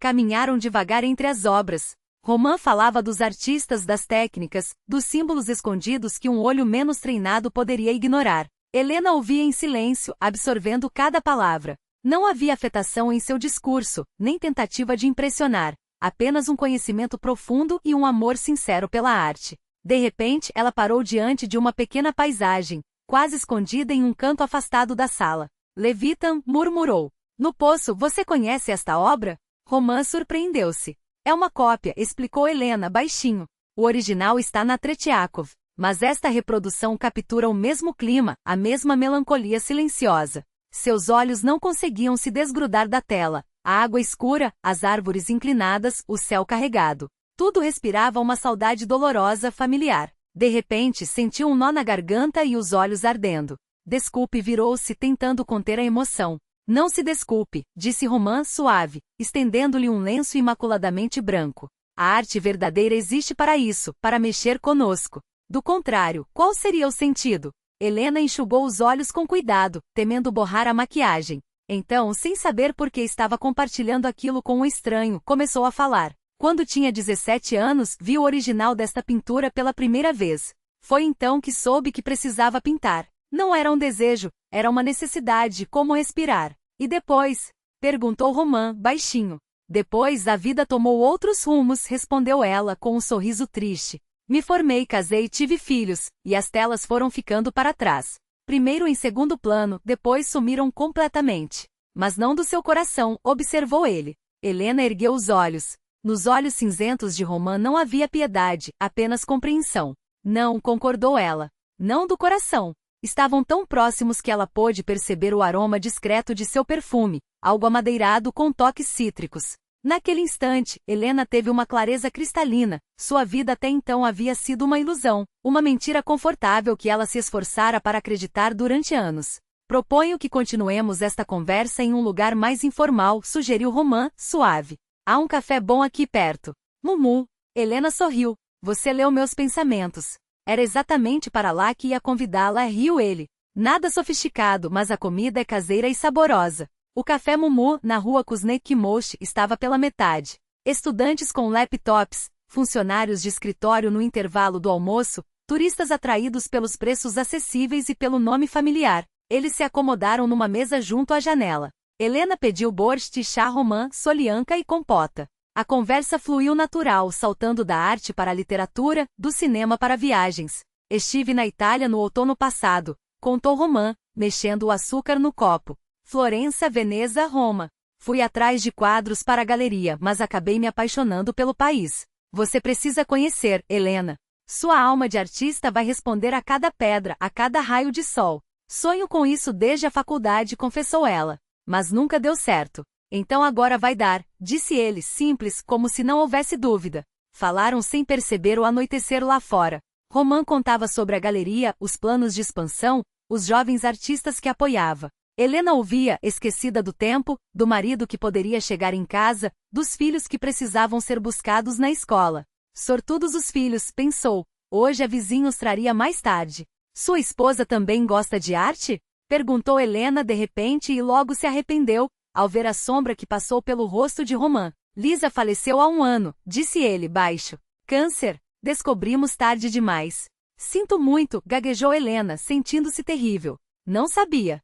A: Caminharam devagar entre as obras. Roman falava dos artistas, das técnicas, dos símbolos escondidos que um olho menos treinado poderia ignorar. Helena ouvia em silêncio, absorvendo cada palavra. Não havia afetação em seu discurso, nem tentativa de impressionar. Apenas um conhecimento profundo e um amor sincero pela arte. De repente, ela parou diante de uma pequena paisagem, quase escondida em um canto afastado da sala. Levitan murmurou. No poço, você conhece esta obra? Roman surpreendeu-se. É uma cópia, explicou Helena baixinho. O original está na Tretiakov, mas esta reprodução captura o mesmo clima, a mesma melancolia silenciosa. Seus olhos não conseguiam se desgrudar da tela. A água escura, as árvores inclinadas, o céu carregado. Tudo respirava uma saudade dolorosa, familiar. De repente, sentiu um nó na garganta e os olhos ardendo. Desculpe, virou-se tentando conter a emoção. Não se desculpe, disse Roman suave, estendendo-lhe um lenço imaculadamente branco. A arte verdadeira existe para isso, para mexer conosco. Do contrário, qual seria o sentido? Helena enxugou os olhos com cuidado, temendo borrar a maquiagem. Então, sem saber por que estava compartilhando aquilo com um estranho, começou a falar. Quando tinha 17 anos, vi o original desta pintura pela primeira vez. Foi então que soube que precisava pintar. Não era um desejo, era uma necessidade, como respirar. E depois? Perguntou Roman, baixinho. Depois a vida tomou outros rumos, respondeu ela com um sorriso triste. Me formei, casei e tive filhos, e as telas foram ficando para trás. Primeiro em segundo plano, depois sumiram completamente. Mas não do seu coração, observou ele. Helena ergueu os olhos. Nos olhos cinzentos de Roman não havia piedade, apenas compreensão. Não, concordou ela. Não do coração. Estavam tão próximos que ela pôde perceber o aroma discreto de seu perfume, algo amadeirado com toques cítricos. Naquele instante, Helena teve uma clareza cristalina. Sua vida até então havia sido uma ilusão, uma mentira confortável que ela se esforçara para acreditar durante anos. Proponho que continuemos esta conversa em um lugar mais informal, sugeriu Romã, suave. Há um café bom aqui perto. Mumu. Helena sorriu. Você leu meus pensamentos. Era exatamente para lá que ia convidá-la, riu ele. Nada sofisticado, mas a comida é caseira e saborosa. O café Mumu, na rua Kuznetsov, estava pela metade. Estudantes com laptops, funcionários de escritório no intervalo do almoço, turistas atraídos pelos preços acessíveis e pelo nome familiar. Eles se acomodaram numa mesa junto à janela. Helena pediu borscht, chá romã, solianka e compota. A conversa fluiu natural, saltando da arte para a literatura, do cinema para viagens. Estive na Itália no outono passado, contou Romã, mexendo o açúcar no copo. Florença, Veneza, Roma. Fui atrás de quadros para a galeria, mas acabei me apaixonando pelo país. Você precisa conhecer, Helena. Sua alma de artista vai responder a cada pedra, a cada raio de sol. Sonho com isso desde a faculdade, confessou ela. Mas nunca deu certo. Então agora vai dar, disse ele, simples, como se não houvesse dúvida. Falaram sem perceber o anoitecer lá fora. Romã contava sobre a galeria, os planos de expansão, os jovens artistas que apoiava. Helena ouvia, esquecida do tempo, do marido que poderia chegar em casa, dos filhos que precisavam ser buscados na escola. Sortudos os filhos, pensou. Hoje a vizinha os traria mais tarde. Sua esposa também gosta de arte? Perguntou Helena de repente e logo se arrependeu, ao ver a sombra que passou pelo rosto de Romã. Lisa faleceu há 1 ano, disse ele, baixo. Câncer? Descobrimos tarde demais. Sinto muito, gaguejou Helena, sentindo-se terrível. Não sabia.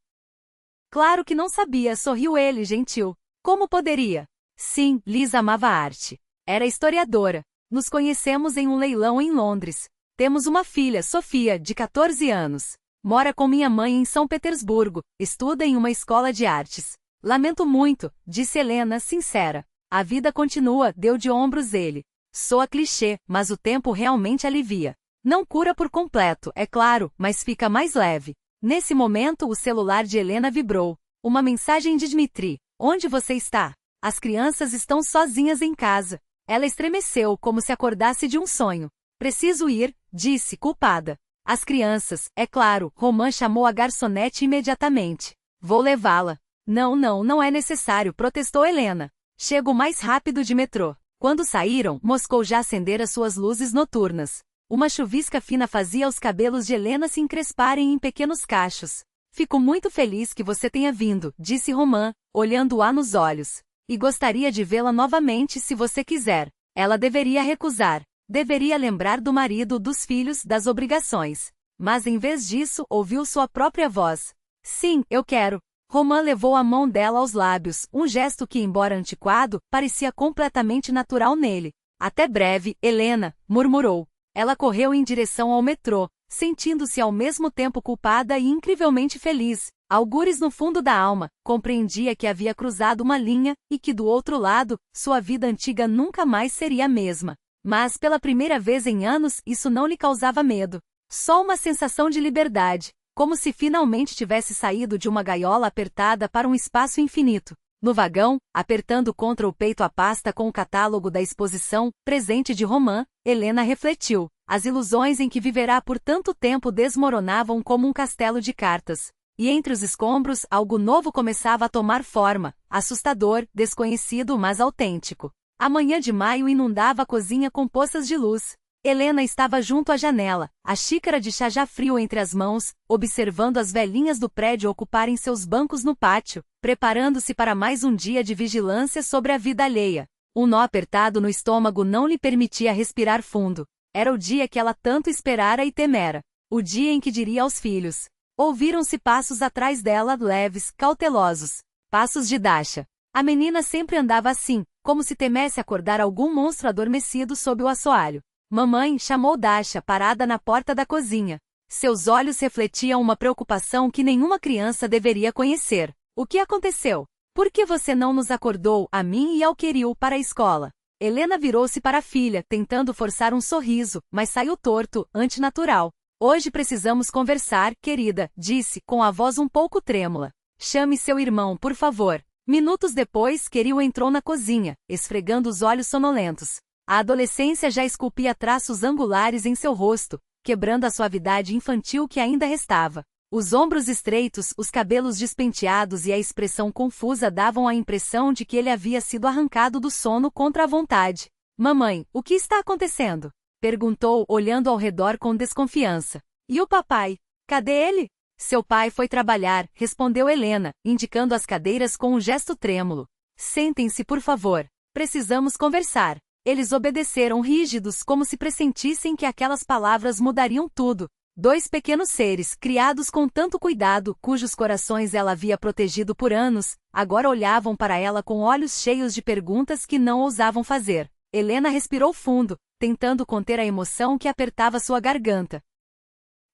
A: Claro que não sabia, sorriu ele, gentil. Como poderia? Sim, Lisa amava a arte. Era historiadora. Nos conhecemos em um leilão em Londres. Temos uma filha, Sofia, de 14 anos. Mora com minha mãe em São Petersburgo, estuda em uma escola de artes. Lamento muito, disse Helena, sincera. A vida continua, deu de ombros ele. Soa clichê, mas o tempo realmente alivia. Não cura por completo, é claro, mas fica mais leve. Nesse momento o celular de Helena vibrou. Uma mensagem de Dmitri. Onde você está? As crianças estão sozinhas em casa. Ela estremeceu como se acordasse de um sonho. Preciso ir, disse, culpada. As crianças, é claro, Romã chamou a garçonete imediatamente. Vou levá-la. Não é necessário, protestou Helena. Chego mais rápido de metrô. Quando saíram, Moscou já acendera suas luzes noturnas. Uma chuvisca fina fazia os cabelos de Helena se encresparem em pequenos cachos. Fico muito feliz que você tenha vindo, disse Romã, olhando-a nos olhos. E gostaria de vê-la novamente se você quiser. Ela deveria recusar. Deveria lembrar do marido, dos filhos, das obrigações. Mas em vez disso, ouviu sua própria voz. Sim, eu quero. Romã levou a mão dela aos lábios, um gesto que, embora antiquado, parecia completamente natural nele. Até breve, Helena, murmurou. Ela correu em direção ao metrô, sentindo-se ao mesmo tempo culpada e incrivelmente feliz. Algures no fundo da alma, compreendia que havia cruzado uma linha, e que do outro lado, sua vida antiga nunca mais seria a mesma. Mas pela primeira vez em anos, isso não lhe causava medo. Só uma sensação de liberdade, como se finalmente tivesse saído de uma gaiola apertada para um espaço infinito. No vagão, apertando contra o peito a pasta com o catálogo da exposição, presente de Romã, Helena refletiu. As ilusões em que viverá por tanto tempo desmoronavam como um castelo de cartas. E entre os escombros, algo novo começava a tomar forma, assustador, desconhecido, mas autêntico. A manhã de maio inundava a cozinha com poças de luz. Helena estava junto à janela, a xícara de chá já frio entre as mãos, observando as velhinhas do prédio ocuparem seus bancos no pátio, preparando-se para mais um dia de vigilância sobre a vida alheia. Um nó apertado no estômago não lhe permitia respirar fundo. Era o dia que ela tanto esperara e temera. O dia em que diria aos filhos. Ouviram-se passos atrás dela, leves, cautelosos. Passos de Dasha. A menina sempre andava assim, como se temesse acordar algum monstro adormecido sob o assoalho. Mamãe, chamou Dasha, parada na porta da cozinha. Seus olhos refletiam uma preocupação que nenhuma criança deveria conhecer. O que aconteceu? Por que você não nos acordou, a mim e ao Kirill, para a escola? Helena virou-se para a filha, tentando forçar um sorriso, mas saiu torto, antinatural. Hoje precisamos conversar, querida, disse, com a voz um pouco trêmula. Chame seu irmão, por favor. Minutos depois, Kirill entrou na cozinha, esfregando os olhos sonolentos. A adolescência já esculpia traços angulares em seu rosto, quebrando a suavidade infantil que ainda restava. Os ombros estreitos, os cabelos despenteados e a expressão confusa davam a impressão de que ele havia sido arrancado do sono contra a vontade. Mamãe, o que está acontecendo? Perguntou, olhando ao redor com desconfiança. E o papai? Cadê ele? Seu pai foi trabalhar, respondeu Helena, indicando as cadeiras com um gesto trêmulo. Sentem-se, por favor. Precisamos conversar. Eles obedeceram rígidos como se pressentissem que aquelas palavras mudariam tudo. Dois pequenos seres, criados com tanto cuidado, cujos corações ela havia protegido por anos, agora olhavam para ela com olhos cheios de perguntas que não ousavam fazer. Helena respirou fundo, tentando conter a emoção que apertava sua garganta.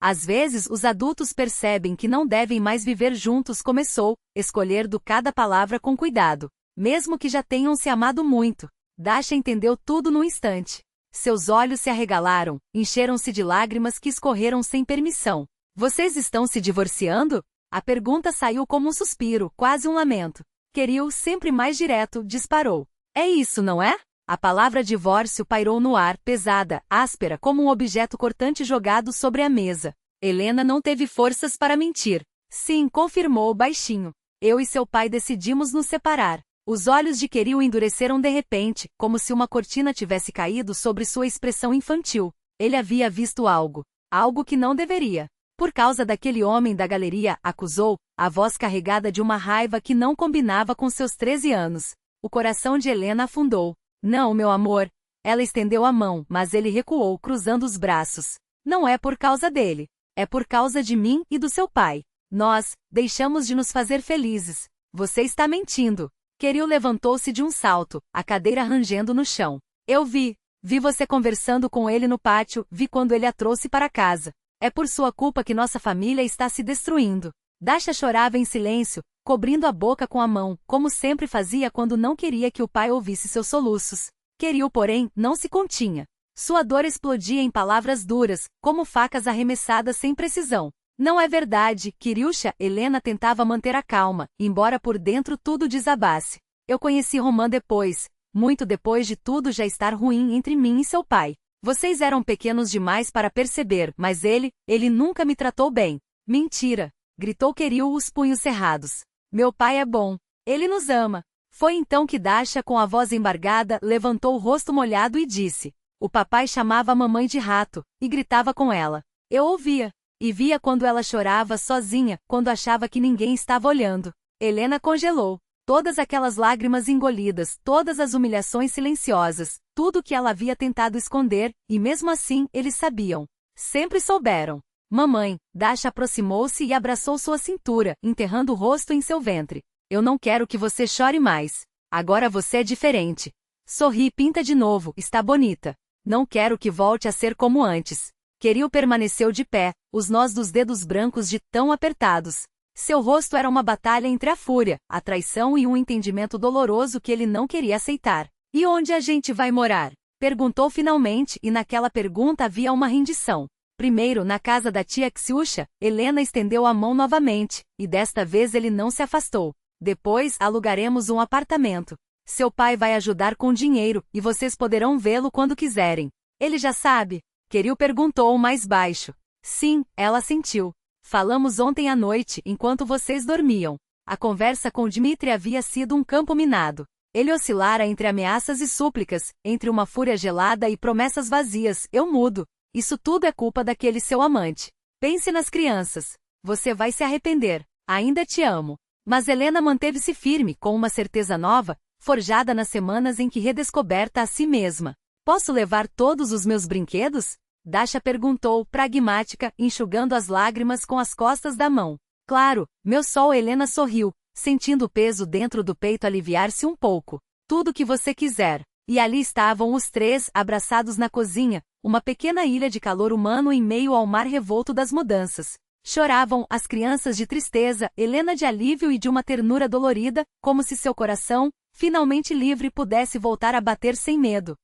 A: Às vezes os adultos percebem que não devem mais viver juntos. Começou, escolhendo cada palavra com cuidado. Mesmo que já tenham se amado muito. Dasha entendeu tudo num instante. Seus olhos se arregalaram, encheram-se de lágrimas que escorreram sem permissão. Vocês estão se divorciando? A pergunta saiu como um suspiro, quase um lamento. Kirill, sempre mais direto, disparou. É isso, não é? A palavra divórcio pairou no ar, pesada, áspera como um objeto cortante jogado sobre a mesa. Helena não teve forças para mentir. Sim, confirmou baixinho. Eu e seu pai decidimos nos separar. Os olhos de Kirill endureceram de repente, como se uma cortina tivesse caído sobre sua expressão infantil. Ele havia visto algo. Algo que não deveria. Por causa daquele homem da galeria, acusou, a voz carregada de uma raiva que não combinava com seus 13 anos. O coração de Helena afundou. Não, meu amor. Ela estendeu a mão, mas ele recuou, cruzando os braços. Não é por causa dele. É por causa de mim e do seu pai. Nós deixamos de nos fazer felizes. Você está mentindo. Kirill levantou-se de um salto, a cadeira rangendo no chão. Eu vi você conversando com ele no pátio, vi quando ele a trouxe para casa. É por sua culpa que nossa família está se destruindo. Dasha chorava em silêncio, cobrindo a boca com a mão, como sempre fazia quando não queria que o pai ouvisse seus soluços. Kirill, porém, não se continha. Sua dor explodia em palavras duras, como facas arremessadas sem precisão. Não é verdade, Kiryusha. Helena tentava manter a calma, embora por dentro tudo desabasse. Eu conheci Roman depois, muito depois de tudo já estar ruim entre mim e seu pai. Vocês eram pequenos demais para perceber, mas ele nunca me tratou bem. Mentira, gritou Kirill, os punhos cerrados. Meu pai é bom. Ele nos ama. Foi então que Dasha, com a voz embargada, levantou o rosto molhado e disse. O papai chamava a mamãe de rato, e gritava com ela. Eu ouvia. E via quando ela chorava sozinha, quando achava que ninguém estava olhando. Helena congelou. Todas aquelas lágrimas engolidas, todas as humilhações silenciosas, tudo que ela havia tentado esconder, e mesmo assim, eles sabiam. Sempre souberam. Mamãe, Dasha aproximou-se e abraçou sua cintura, enterrando o rosto em seu ventre. Eu não quero que você chore mais. Agora você é diferente. Sorri, pinta de novo, está bonita. Não quero que volte a ser como antes. Kirill permaneceu de pé, os nós dos dedos brancos de tão apertados. Seu rosto era uma batalha entre a fúria, a traição e um entendimento doloroso que ele não queria aceitar. E onde a gente vai morar? Perguntou finalmente, e naquela pergunta havia uma rendição. Primeiro, na casa da tia Xiusha, Helena estendeu a mão novamente, e desta vez ele não se afastou. Depois, alugaremos um apartamento. Seu pai vai ajudar com dinheiro, e vocês poderão vê-lo quando quiserem. Ele já sabe? Kirill perguntou mais baixo. Sim, ela sentiu. Falamos ontem à noite, enquanto vocês dormiam. A conversa com Dmitri havia sido um campo minado. Ele oscilara entre ameaças e súplicas, entre uma fúria gelada e promessas vazias. Eu mudo. Isso tudo é culpa daquele seu amante. Pense nas crianças. Você vai se arrepender. Ainda te amo. Mas Helena manteve-se firme, com uma certeza nova, forjada nas semanas em que redescoberta a si mesma. Posso levar todos os meus brinquedos? Dasha perguntou, pragmática, enxugando as lágrimas com as costas da mão. Claro, meu sol. Helena sorriu, sentindo o peso dentro do peito aliviar-se um pouco. Tudo que você quiser. E ali estavam os três, abraçados na cozinha, uma pequena ilha de calor humano em meio ao mar revolto das mudanças. Choravam, as crianças de tristeza, Helena de alívio e de uma ternura dolorida, como se seu coração, finalmente livre, pudesse voltar a bater sem medo.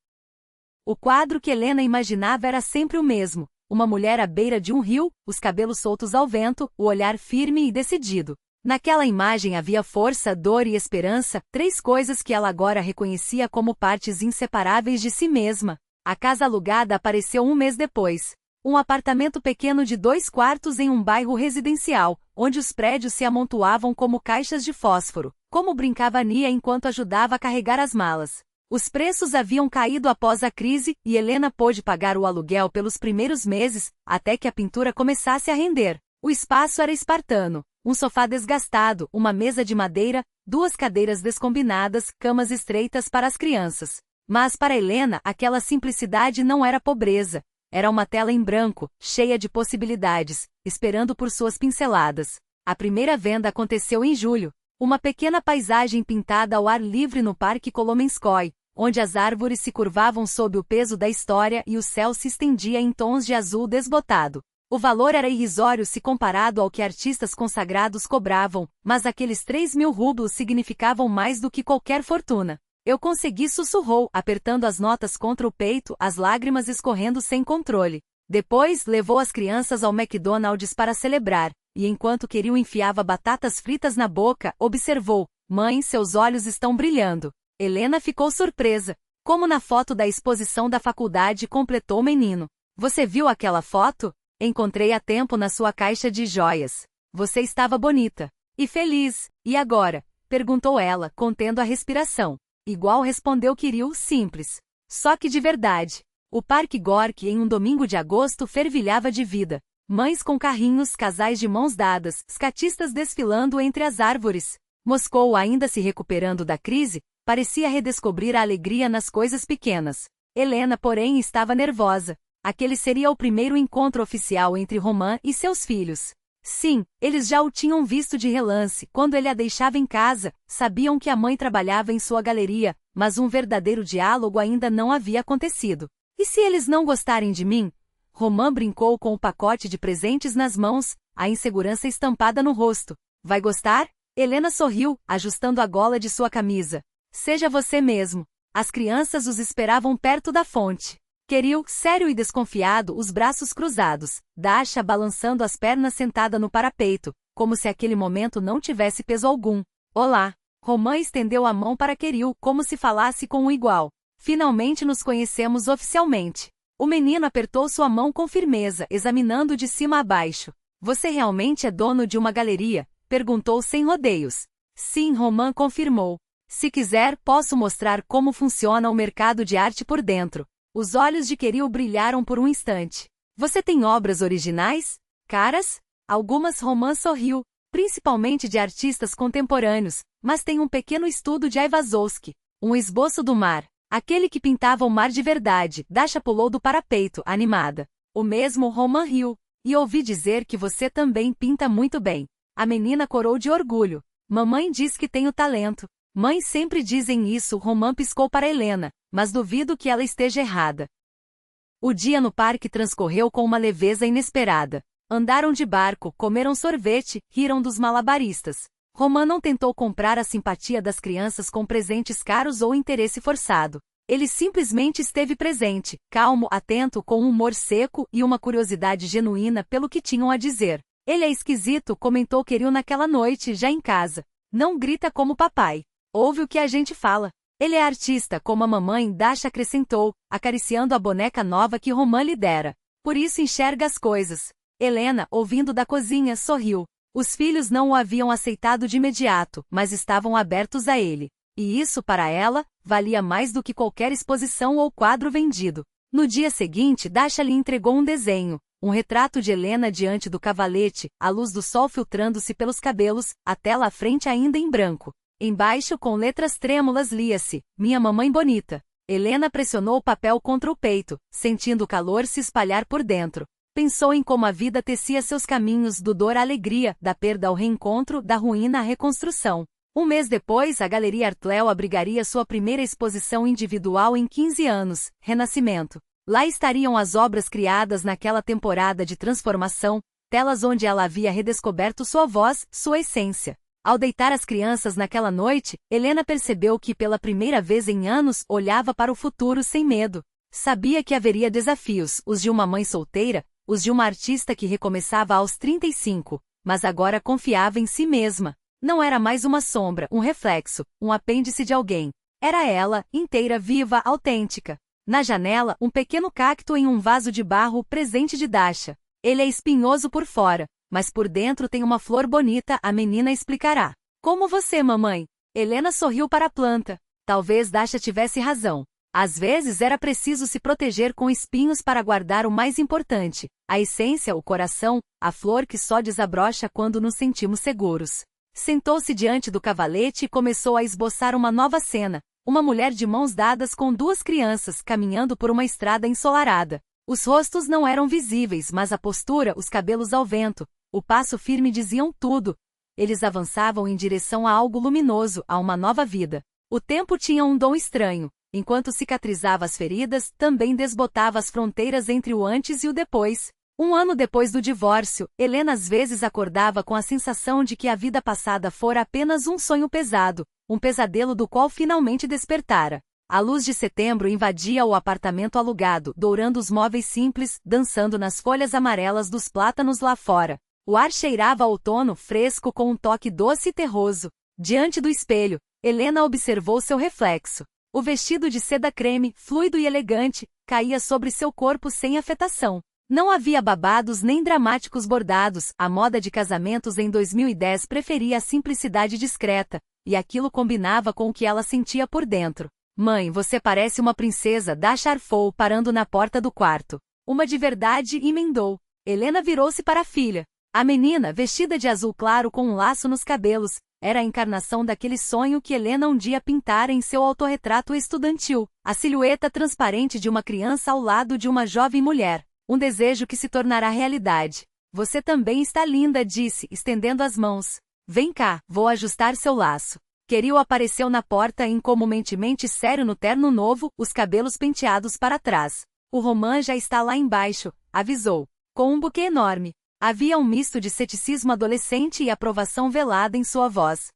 A: O quadro que Helena imaginava era sempre o mesmo. Uma mulher à beira de um rio, os cabelos soltos ao vento, o olhar firme e decidido. Naquela imagem havia força, dor e esperança, três coisas que ela agora reconhecia como partes inseparáveis de si mesma. A casa alugada apareceu um mês depois. Um apartamento pequeno de 2 quartos em um bairro residencial, onde os prédios se amontoavam como caixas de fósforo. Como brincava Nia enquanto ajudava a carregar as malas. Os preços haviam caído após a crise e Helena pôde pagar o aluguel pelos primeiros meses, até que a pintura começasse a render. O espaço era espartano. Um sofá desgastado, uma mesa de madeira, 2 cadeiras descombinadas, camas estreitas para as crianças. Mas para Helena, aquela simplicidade não era pobreza. Era uma tela em branco, cheia de possibilidades, esperando por suas pinceladas. A primeira venda aconteceu em julho. Uma pequena paisagem pintada ao ar livre no Parque Kolomenskoye, onde as árvores se curvavam sob o peso da história e o céu se estendia em tons de azul desbotado. O valor era irrisório se comparado ao que artistas consagrados cobravam, mas aqueles 3.000 rublos significavam mais do que qualquer fortuna. Eu consegui, sussurrou, apertando as notas contra o peito, as lágrimas escorrendo sem controle. Depois, levou as crianças ao McDonald's para celebrar, e enquanto Kirill enfiava batatas fritas na boca, observou: mãe, seus olhos estão brilhando. Helena ficou surpresa. Como na foto da exposição da faculdade, completou o menino. Você viu aquela foto? Encontrei a tempo na sua caixa de joias. Você estava bonita. E feliz. E agora? Perguntou ela, contendo a respiração. Igual, respondeu Kirill, simples. Só que de verdade. O Parque Gorky em um domingo de agosto fervilhava de vida. Mães com carrinhos, casais de mãos dadas, skatistas desfilando entre as árvores. Moscou, ainda se recuperando da crise, parecia redescobrir a alegria nas coisas pequenas. Helena, porém, estava nervosa. Aquele seria o primeiro encontro oficial entre Roman e seus filhos. Sim, eles já o tinham visto de relance, quando ele a deixava em casa, sabiam que a mãe trabalhava em sua galeria, mas um verdadeiro diálogo ainda não havia acontecido. E se eles não gostarem de mim? Roman brincou com o pacote de presentes nas mãos, a insegurança estampada no rosto. Vai gostar? Helena sorriu, ajustando a gola de sua camisa. Seja você mesmo. As crianças os esperavam perto da fonte. Kirill, sério e desconfiado, os braços cruzados. Dasha balançando as pernas sentada no parapeito, como se aquele momento não tivesse peso algum. Olá. Roman estendeu a mão para Kirill, como se falasse com um igual. Finalmente nos conhecemos oficialmente. O menino apertou sua mão com firmeza, examinando de cima a baixo. Você realmente é dono de uma galeria? Perguntou sem rodeios. Sim, Roman confirmou. Se quiser, posso mostrar como funciona o mercado de arte por dentro. Os olhos de Kirill brilharam por um instante. Você tem obras originais? Caras? Algumas. Roman sorriu, principalmente de artistas contemporâneos, mas tem um pequeno estudo de Aiwazowski. Um esboço do mar. Aquele que pintava o mar de verdade. Dasha pulou do parapeito, animada. O mesmo. Roman riu. E ouvi dizer que você também pinta muito bem. A menina corou de orgulho. Mamãe diz que tenho talento. Mães sempre dizem isso. Roman piscou para Helena, mas duvido que ela esteja errada. O dia no parque transcorreu com uma leveza inesperada. Andaram de barco, comeram sorvete, riram dos malabaristas. Roman não tentou comprar a simpatia das crianças com presentes caros ou interesse forçado. Ele simplesmente esteve presente, calmo, atento, com um humor seco e uma curiosidade genuína pelo que tinham a dizer. Ele é esquisito, comentou Kirill naquela noite, já em casa. Não grita como papai. Ouve o que a gente fala. Ele é artista, como a mamãe. Dasha acrescentou, acariciando a boneca nova que Roman lhe dera. Por isso enxerga as coisas. Helena, ouvindo da cozinha, sorriu. Os filhos não o haviam aceitado de imediato, mas estavam abertos a ele. E isso, para ela, valia mais do que qualquer exposição ou quadro vendido. No dia seguinte, Dasha lhe entregou um desenho. Um retrato de Helena diante do cavalete, a luz do sol filtrando-se pelos cabelos, a tela à frente ainda em branco. Embaixo, com letras trêmulas, lia-se: Minha mamãe bonita. Helena pressionou o papel contra o peito, sentindo o calor se espalhar por dentro. Pensou em como a vida tecia seus caminhos, do dor à alegria, da perda ao reencontro, da ruína à reconstrução. Um mês depois, a Galeria Artlel abrigaria sua primeira exposição individual em 15 anos, Renascimento. Lá estariam as obras criadas naquela temporada de transformação, telas onde ela havia redescoberto sua voz, sua essência. Ao deitar as crianças naquela noite, Helena percebeu que pela primeira vez em anos olhava para o futuro sem medo. Sabia que haveria desafios, os de uma mãe solteira, os de uma artista que recomeçava aos 35, mas agora confiava em si mesma. Não era mais uma sombra, um reflexo, um apêndice de alguém. Era ela, inteira, viva, autêntica. Na janela, um pequeno cacto em um vaso de barro, presente de Dasha. Ele é espinhoso por fora, mas por dentro tem uma flor bonita, a menina explicará. Como você, mamãe? Helena sorriu para a planta. Talvez Dasha tivesse razão. Às vezes era preciso se proteger com espinhos para guardar o mais importante, a essência, o coração, a flor que só desabrocha quando nos sentimos seguros. Sentou-se diante do cavalete e começou a esboçar uma nova cena. Uma mulher de mãos dadas com duas crianças caminhando por uma estrada ensolarada. Os rostos não eram visíveis, mas a postura, os cabelos ao vento, o passo firme diziam tudo. Eles avançavam em direção a algo luminoso, a uma nova vida. O tempo tinha um dom estranho. Enquanto cicatrizava as feridas, também desbotava as fronteiras entre o antes e o depois. 1 ano depois do divórcio, Helena às vezes acordava com a sensação de que a vida passada fora apenas um sonho pesado, um pesadelo do qual finalmente despertara. A luz de setembro invadia o apartamento alugado, dourando os móveis simples, dançando nas folhas amarelas dos plátanos lá fora. O ar cheirava a outono, fresco com um toque doce e terroso. Diante do espelho, Helena observou seu reflexo. O vestido de seda creme, fluido e elegante, caía sobre seu corpo sem afetação. Não havia babados nem dramáticos bordados, a moda de casamentos em 2010 preferia a simplicidade discreta, e aquilo combinava com o que ela sentia por dentro. Mãe, você parece uma princesa, Dasha arfou, parando na porta do quarto. Uma de verdade, emendou. Helena virou-se para a filha. A menina, vestida de azul claro com um laço nos cabelos, era a encarnação daquele sonho que Helena um dia pintara em seu autorretrato estudantil, a silhueta transparente de uma criança ao lado de uma jovem mulher. Um desejo que se tornará realidade. Você também está linda, disse, estendendo as mãos. Vem cá, vou ajustar seu laço. Queriu apareceu na porta incomumente sério no terno novo, os cabelos penteados para trás. O Roman já está lá embaixo, avisou. Com um buquê enorme. Havia um misto de ceticismo adolescente e aprovação velada em sua voz.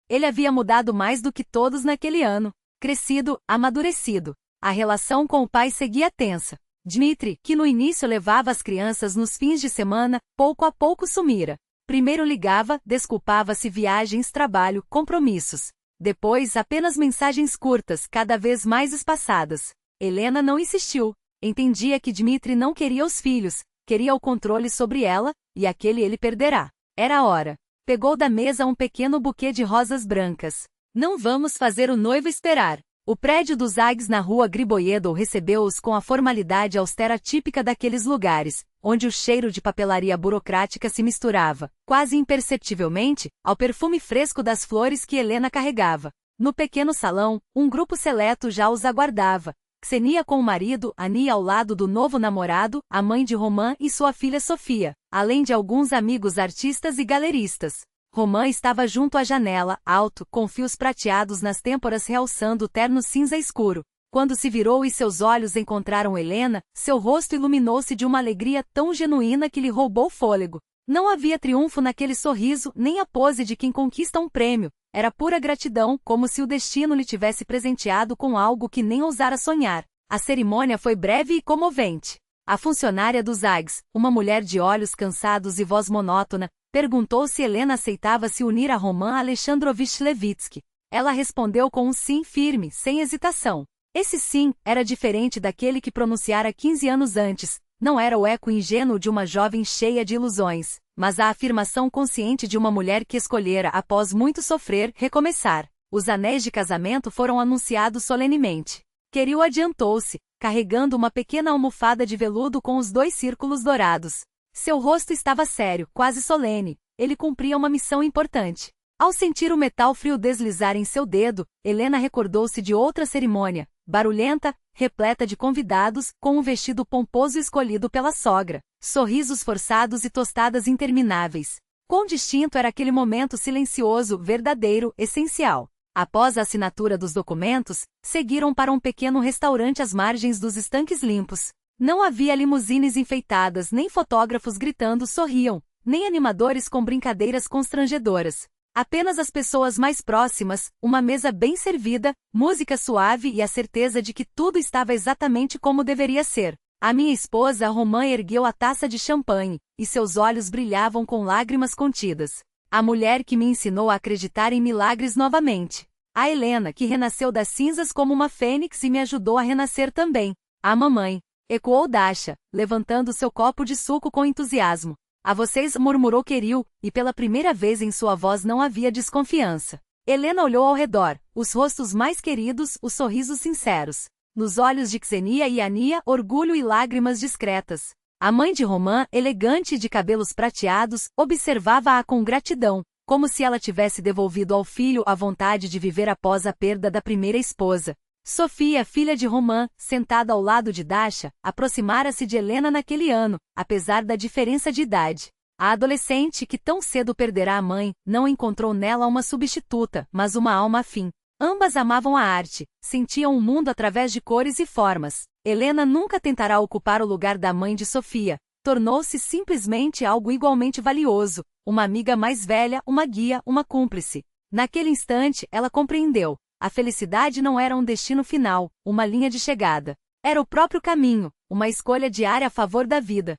A: Ele havia mudado mais do que todos naquele ano. Crescido, amadurecido. A relação com o pai seguia tensa. Dmitri, que no início levava as crianças nos fins de semana, pouco a pouco sumira. Primeiro ligava, desculpava-se viagens, trabalho, compromissos. Depois apenas mensagens curtas, cada vez mais espaçadas. Helena não insistiu. Entendia que Dmitri não queria os filhos, queria o controle sobre ela, e aquele ele perderá. Era a hora. Pegou da mesa um pequeno buquê de rosas brancas. Não vamos fazer o noivo esperar. O prédio dos Zags na rua Griboyedo recebeu-os com a formalidade austera típica daqueles lugares, onde o cheiro de papelaria burocrática se misturava, quase imperceptivelmente, ao perfume fresco das flores que Helena carregava. No pequeno salão, um grupo seleto já os aguardava. Xenia com o marido, Ania ao lado do novo namorado, a mãe de Roman e sua filha Sofia, além de alguns amigos artistas e galeristas. Roman estava junto à janela, alto, com fios prateados nas têmporas realçando o terno cinza escuro. Quando se virou e seus olhos encontraram Helena, seu rosto iluminou-se de uma alegria tão genuína que lhe roubou o fôlego. Não havia triunfo naquele sorriso, nem a pose de quem conquista um prêmio. Era pura gratidão, como se o destino lhe tivesse presenteado com algo que nem ousara sonhar. A cerimônia foi breve e comovente. A funcionária dos Zags, uma mulher de olhos cansados e voz monótona, perguntou se Helena aceitava se unir a Roman Alexandrovich Levitsky. Ela respondeu com um sim firme, sem hesitação. Esse sim era diferente daquele que pronunciara 15 anos antes. Não era o eco ingênuo de uma jovem cheia de ilusões, mas a afirmação consciente de uma mulher que escolhera, após muito sofrer, recomeçar. Os anéis de casamento foram anunciados solenemente. Kirill adiantou-se, carregando uma pequena almofada de veludo com os 2 círculos dourados. Seu rosto estava sério, quase solene. Ele cumpria uma missão importante. Ao sentir o metal frio deslizar em seu dedo, Helena recordou-se de outra cerimônia, barulhenta, repleta de convidados, com um vestido pomposo escolhido pela sogra, sorrisos forçados e tostadas intermináveis. Quão distinto era aquele momento silencioso, verdadeiro, essencial. Após a assinatura dos documentos, seguiram para um pequeno restaurante às margens dos estanques limpos. Não havia limusines enfeitadas, nem fotógrafos gritando sorriam, nem animadores com brincadeiras constrangedoras. Apenas as pessoas mais próximas, uma mesa bem servida, música suave e a certeza de que tudo estava exatamente como deveria ser. A minha esposa Roman ergueu a taça de champanhe, e seus olhos brilhavam com lágrimas contidas. A mulher que me ensinou a acreditar em milagres novamente. A Helena, que renasceu das cinzas como uma fênix e me ajudou a renascer também. A mamãe, ecoou Dasha, levantando seu copo de suco com entusiasmo. A vocês, murmurou Queril, e pela primeira vez em sua voz não havia desconfiança. Helena olhou ao redor, os rostos mais queridos, os sorrisos sinceros. Nos olhos de Xenia e Ania, orgulho e lágrimas discretas. A mãe de Romã, elegante e de cabelos prateados, observava-a com gratidão, como se ela tivesse devolvido ao filho a vontade de viver após a perda da primeira esposa. Sofia, filha de Romã, sentada ao lado de Dasha, aproximara-se de Helena naquele ano, apesar da diferença de idade. A adolescente, que tão cedo perderá a mãe, não encontrou nela uma substituta, mas uma alma afim. Ambas amavam a arte, sentiam o mundo através de cores e formas. Helena nunca tentará ocupar o lugar da mãe de Sofia. Tornou-se simplesmente algo igualmente valioso, uma amiga mais velha, uma guia, uma cúmplice. Naquele instante, ela compreendeu. A felicidade não era um destino final, uma linha de chegada. Era o próprio caminho, uma escolha diária a favor da vida.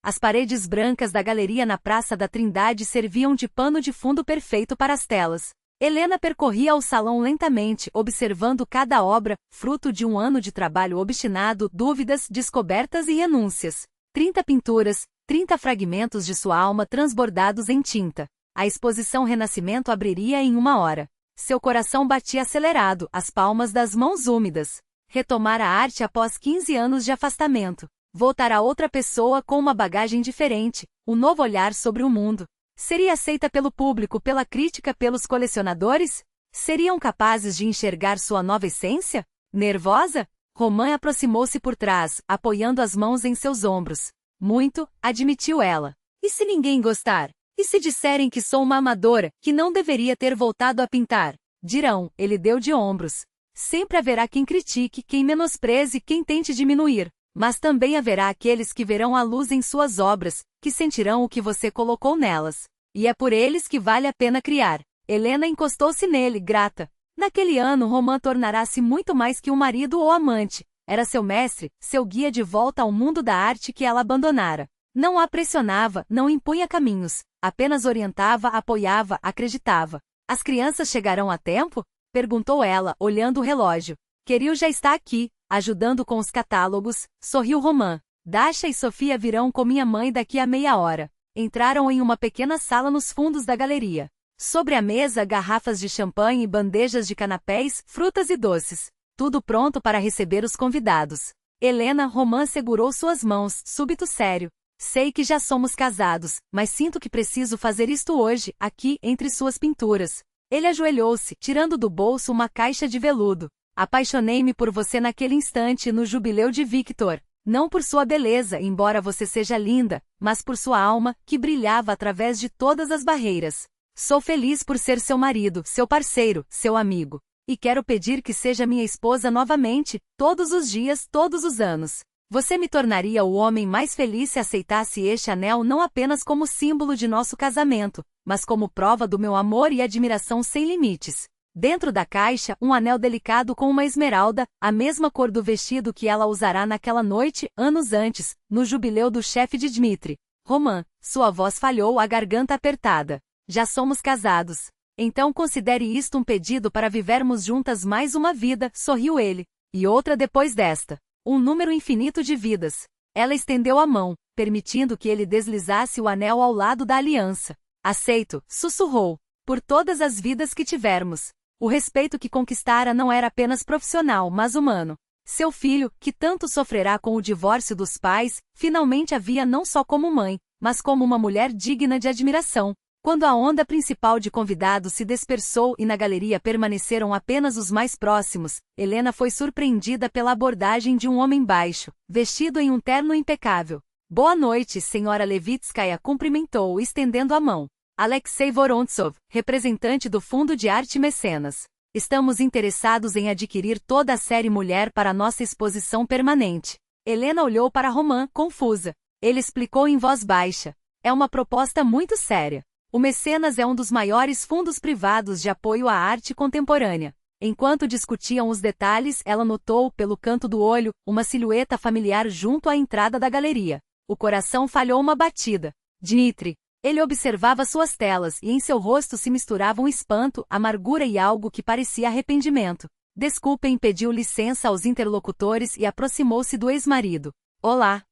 A: As paredes brancas da galeria na Praça da Trindade serviam de pano de fundo perfeito para as telas. Helena percorria o salão lentamente, observando cada obra, fruto de um ano de trabalho obstinado, dúvidas, descobertas e renúncias. 30 pinturas, 30 fragmentos de sua alma transbordados em tinta. A exposição Renascimento abriria em 1 hora. Seu coração batia acelerado, as palmas das mãos úmidas. Retomar a arte após 15 anos de afastamento. Voltar a outra pessoa com uma bagagem diferente, um novo olhar sobre o mundo. Seria aceita pelo público, pela crítica, pelos colecionadores? Seriam capazes de enxergar sua nova essência? Nervosa? Romã aproximou-se por trás, apoiando as mãos em seus ombros. Muito, admitiu ela. E se ninguém gostar? E se disserem que sou uma amadora, que não deveria ter voltado a pintar? Dirão, ele deu de ombros. Sempre haverá quem critique, quem menospreze, quem tente diminuir. Mas também haverá aqueles que verão a luz em suas obras, que sentirão o que você colocou nelas. E é por eles que vale a pena criar. Helena encostou-se nele, grata. Naquele ano Romã tornará-se muito mais que um marido ou amante. Era seu mestre, seu guia de volta ao mundo da arte que ela abandonara. Não a pressionava, não impunha caminhos. Apenas orientava, apoiava, acreditava. As crianças chegarão a tempo? Perguntou ela, olhando o relógio. Queril já está aqui, ajudando com os catálogos, sorriu Romã. Dasha e Sofia virão com minha mãe daqui a meia hora. Entraram em uma pequena sala nos fundos da galeria. Sobre a mesa, garrafas de champanhe, bandejas de canapés, frutas e doces. Tudo pronto para receber os convidados. Helena, Romã segurou suas mãos, súbito sério. Sei que já somos casados, mas sinto que preciso fazer isto hoje, aqui, entre suas pinturas. Ele ajoelhou-se, tirando do bolso uma caixa de veludo. Apaixonei-me por você naquele instante no jubileu de Victor. Não por sua beleza, embora você seja linda, mas por sua alma, que brilhava através de todas as barreiras. Sou feliz por ser seu marido, seu parceiro, seu amigo. E quero pedir que seja minha esposa novamente, todos os dias, todos os anos. Você me tornaria o homem mais feliz se aceitasse este anel não apenas como símbolo de nosso casamento, mas como prova do meu amor e admiração sem limites. Dentro da caixa, um anel delicado com uma esmeralda, a mesma cor do vestido que ela usará naquela noite, anos antes, no jubileu do chefe de Dmitri. Romã, sua voz falhou, a garganta apertada. Já somos casados. Então considere isto um pedido para vivermos juntas mais uma vida, sorriu ele. E outra depois desta. Um número infinito de vidas. Ela estendeu a mão, permitindo que ele deslizasse o anel ao lado da aliança. Aceito, sussurrou. Por todas as vidas que tivermos. O respeito que conquistara não era apenas profissional, mas humano. Seu filho, que tanto sofrerá com o divórcio dos pais, finalmente a via não só como mãe, mas como uma mulher digna de admiração. Quando a onda principal de convidados se dispersou e na galeria permaneceram apenas os mais próximos, Helena foi surpreendida pela abordagem de um homem baixo, vestido em um terno impecável. Boa noite, senhora Levitskaya, cumprimentou, estendendo a mão. Alexei Vorontsov, representante do Fundo de Arte Mecenas. Estamos interessados em adquirir toda a série Mulher para nossa exposição permanente. Helena olhou para Romã, confusa. Ele explicou em voz baixa. É uma proposta muito séria. O Mecenas é um dos maiores fundos privados de apoio à arte contemporânea. Enquanto discutiam os detalhes, ela notou, pelo canto do olho, uma silhueta familiar junto à entrada da galeria. O coração falhou uma batida. Dmitri. Ele observava suas telas e em seu rosto se misturavam espanto, amargura e algo que parecia arrependimento. Desculpem, pediu licença aos interlocutores e aproximou-se do ex-marido. Olá.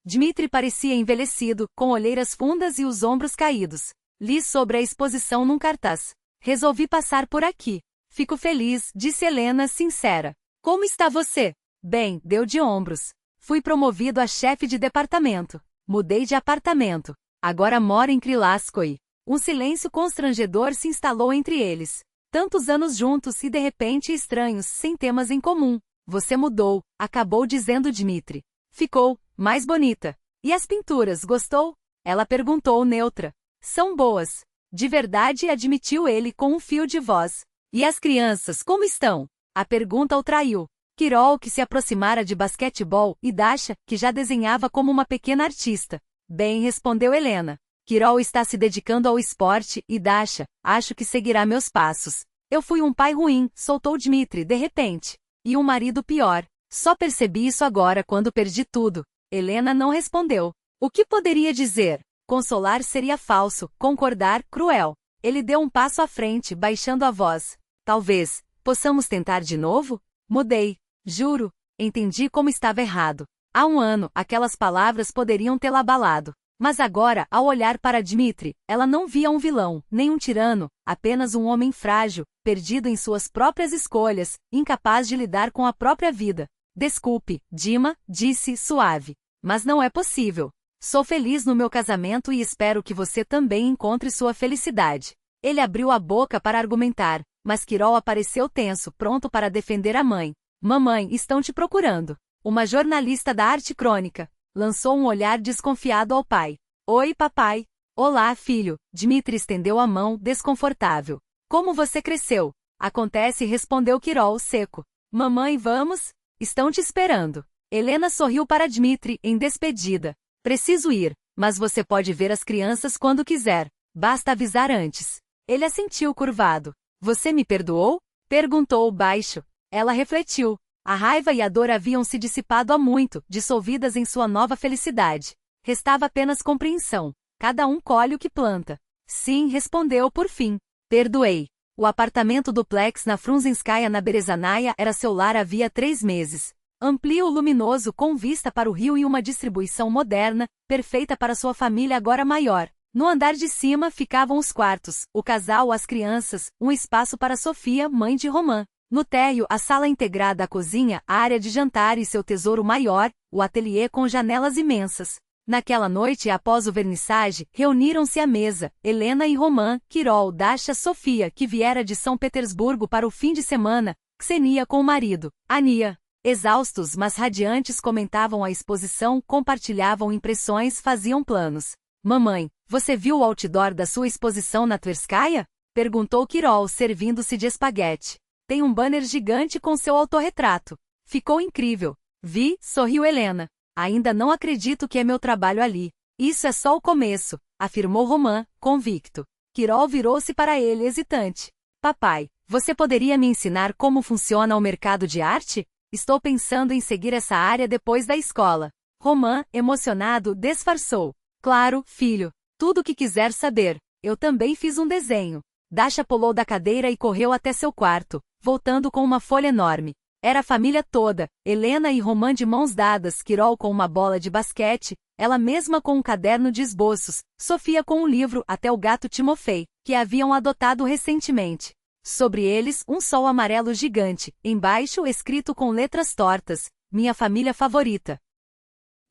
A: Dmitri parecia envelhecido, com olheiras fundas e os ombros caídos. Li sobre a exposição num cartaz. Resolvi passar por aqui. Fico feliz, disse Helena sincera. Como está você? Bem, deu de ombros. Fui promovido a chefe de departamento. Mudei de apartamento. Agora moro em Krylaskoye. Um silêncio constrangedor se instalou entre eles. Tantos anos juntos e de repente estranhos, sem temas em comum. Você mudou, acabou dizendo Dmitri. Ficou mais bonita. E as pinturas, gostou? Ela perguntou neutra. São boas. De verdade, admitiu ele com um fio de voz. E as crianças, como estão? A pergunta o traiu. Kirol, que se aproximara de basquetebol, e Dasha, que já desenhava como uma pequena artista. Bem, respondeu Helena. Kirol está se dedicando ao esporte e Dasha, acho que seguirá meus passos. Eu fui um pai ruim, soltou Dmitri de repente. E um marido pior. Só percebi isso agora quando perdi tudo. Helena não respondeu. O que poderia dizer? Consolar seria falso, concordar, cruel. Ele deu um passo à frente, baixando a voz. Talvez, possamos tentar de novo? Mudei. Juro. Entendi como estava errado. Há um ano, aquelas palavras poderiam tê-la abalado. Mas agora, ao olhar para Dmitri, ela não via um vilão, nem um tirano, apenas um homem frágil, perdido em suas próprias escolhas, incapaz de lidar com a própria vida. Desculpe, Dima, disse, suave. Mas não é possível. Sou feliz no meu casamento e espero que você também encontre sua felicidade. Ele abriu a boca para argumentar, mas Kirol apareceu tenso, pronto para defender a mãe. Mamãe, estão te procurando. Uma jornalista da Arte Crônica. Lançou um olhar desconfiado ao pai. Oi, papai. Olá, filho. Dmitri estendeu a mão, desconfortável. Como você cresceu? Acontece, respondeu Kirol, seco. Mamãe, vamos? Estão te esperando. Helena sorriu para Dmitri, em despedida. Preciso ir, mas você pode ver as crianças quando quiser. Basta avisar antes. Ele assentiu curvado. Você me perdoou? Perguntou baixo. Ela refletiu. A raiva e a dor haviam se dissipado há muito, dissolvidas em sua nova felicidade. Restava apenas compreensão. Cada um colhe o que planta. Sim, respondeu por fim. Perdoei. O apartamento duplex na Frunzenskaya na Berezanaia era seu lar havia 3 meses. Amplo luminoso com vista para o rio e uma distribuição moderna, perfeita para sua família agora maior. No andar de cima ficavam os quartos, o casal, as crianças, um espaço para Sofia, mãe de Roman. No térreo, a sala integrada à cozinha, a área de jantar e seu tesouro maior, o ateliê com janelas imensas. Naquela noite, após o vernissage, reuniram-se à mesa, Helena e Roman, Kirol, Dasha, Sofia, que viera de São Petersburgo para o fim de semana, Ksenia com o marido, Ania. Exaustos, mas radiantes, comentavam a exposição, compartilhavam impressões, faziam planos. Mamãe, você viu o outdoor da sua exposição na Tverskaya? Perguntou Kirol, servindo-se de espaguete. Tem um banner gigante com seu autorretrato. Ficou incrível. Vi, sorriu Helena. Ainda não acredito que é meu trabalho ali. Isso é só o começo, afirmou Roman, convicto. Kirol virou-se para ele hesitante. Papai, você poderia me ensinar como funciona o mercado de arte? Estou pensando em seguir essa área depois da escola. Roman, emocionado, disfarçou. Claro, filho. Tudo o que quiser saber. Eu também fiz um desenho. Dasha pulou da cadeira e correu até seu quarto, voltando com uma folha enorme. Era a família toda, Helena e Roman de mãos dadas, Kirol com uma bola de basquete, ela mesma com um caderno de esboços, Sofia com um livro, até o gato Timofei, que haviam adotado recentemente. Sobre eles, um sol amarelo gigante, embaixo escrito com letras tortas, minha família favorita.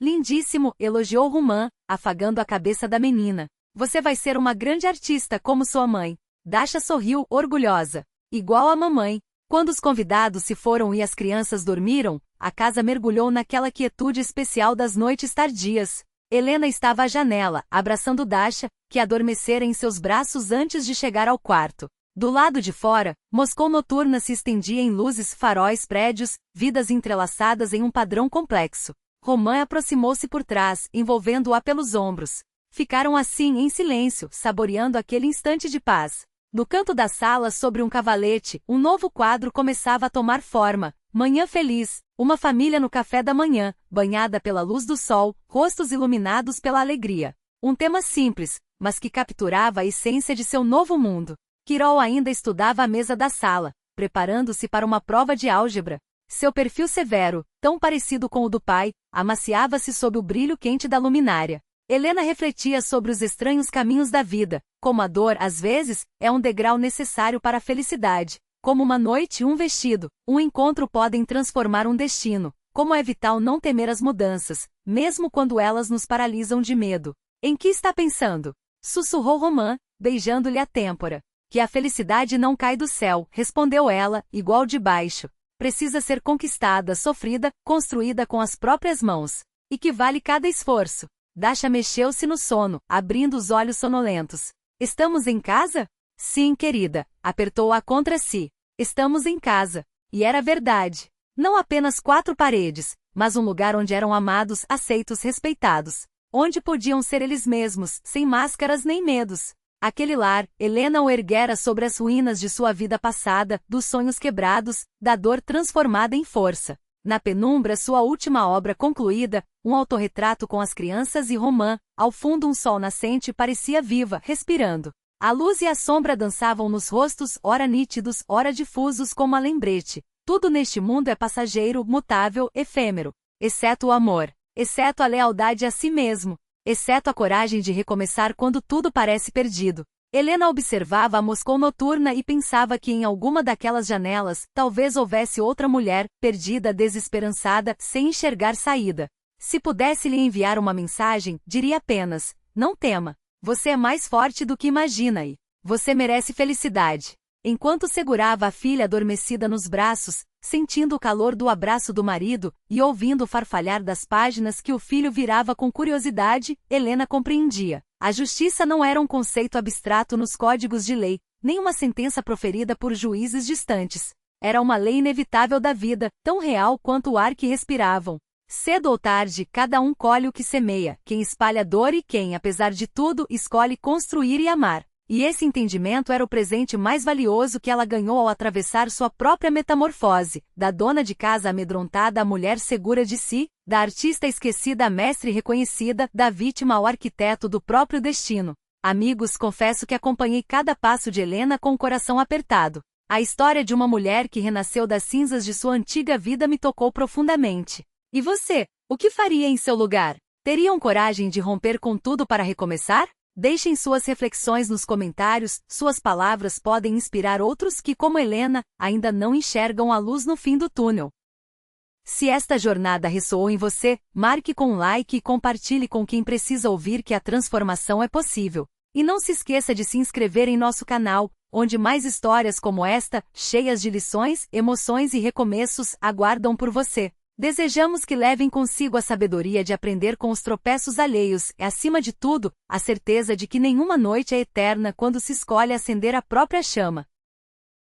A: Lindíssimo, elogiou Roman, afagando a cabeça da menina. Você vai ser uma grande artista como sua mãe. Dasha sorriu, orgulhosa. Igual a mamãe. Quando os convidados se foram e as crianças dormiram, a casa mergulhou naquela quietude especial das noites tardias. Helena estava à janela, abraçando Dasha, que adormecera em seus braços antes de chegar ao quarto. Do lado de fora, Moscou noturna se estendia em luzes, faróis, prédios, vidas entrelaçadas em um padrão complexo. Roman aproximou-se por trás, envolvendo-a pelos ombros. Ficaram assim em silêncio, saboreando aquele instante de paz. No canto da sala, sobre um cavalete, um novo quadro começava a tomar forma. Manhã feliz, uma família no café da manhã, banhada pela luz do sol, rostos iluminados pela alegria. Um tema simples, mas que capturava a essência de seu novo mundo. Quirol ainda estudava à mesa da sala, preparando-se para uma prova de álgebra. Seu perfil severo, tão parecido com o do pai, amaciava-se sob o brilho quente da luminária. Helena refletia sobre os estranhos caminhos da vida, como a dor, às vezes, é um degrau necessário para a felicidade. Como uma noite e um vestido, um encontro podem transformar um destino. Como é vital não temer as mudanças, mesmo quando elas nos paralisam de medo. Em que está pensando? Sussurrou Romã, beijando-lhe a têmpora. Que a felicidade não cai do céu, respondeu ela, igual de baixo. Precisa ser conquistada, sofrida, construída com as próprias mãos. E que vale cada esforço. Dasha mexeu-se no sono, abrindo os olhos sonolentos. Estamos em casa? Sim, querida, apertou-a contra si. Estamos em casa. E era verdade. Não apenas 4 paredes, mas um lugar onde eram amados, aceitos, respeitados. Onde podiam ser eles mesmos, sem máscaras nem medos. Aquele lar, Helena o erguera sobre as ruínas de sua vida passada, dos sonhos quebrados, da dor transformada em força. Na penumbra, sua última obra concluída, um autorretrato com as crianças e Romã, ao fundo um sol nascente parecia viva, respirando. A luz e a sombra dançavam nos rostos, ora nítidos, ora difusos como a lembrete. Tudo neste mundo é passageiro, mutável, efêmero. Exceto o amor. Exceto a lealdade a si mesmo. Exceto a coragem de recomeçar quando tudo parece perdido. Helena observava a Moscou noturna e pensava que em alguma daquelas janelas, talvez houvesse outra mulher, perdida, desesperançada, sem enxergar saída. Se pudesse lhe enviar uma mensagem, diria apenas: não tema. Você é mais forte do que imagina e você merece felicidade. Enquanto segurava a filha adormecida nos braços, sentindo o calor do abraço do marido, e ouvindo o farfalhar das páginas que o filho virava com curiosidade, Helena compreendia. A justiça não era um conceito abstrato nos códigos de lei, nem uma sentença proferida por juízes distantes. Era uma lei inevitável da vida, tão real quanto o ar que respiravam. Cedo ou tarde, cada um colhe o que semeia, quem espalha dor e quem, apesar de tudo, escolhe construir e amar. E esse entendimento era o presente mais valioso que ela ganhou ao atravessar sua própria metamorfose, da dona de casa amedrontada à mulher segura de si, da artista esquecida à mestre reconhecida, da vítima ao arquiteto do próprio destino. Amigos, confesso que acompanhei cada passo de Helena com o coração apertado. A história de uma mulher que renasceu das cinzas de sua antiga vida me tocou profundamente. E você, o que faria em seu lugar? Teriam coragem de romper com tudo para recomeçar? Deixem suas reflexões nos comentários, suas palavras podem inspirar outros que, como Helena, ainda não enxergam a luz no fim do túnel. Se esta jornada ressoou em você, marque com um like e compartilhe com quem precisa ouvir que a transformação é possível. E não se esqueça de se inscrever em nosso canal, onde mais histórias como esta, cheias de lições, emoções e recomeços, aguardam por você. Desejamos que levem consigo a sabedoria de aprender com os tropeços alheios e, acima de tudo, a certeza de que nenhuma noite é eterna quando se escolhe acender a própria chama.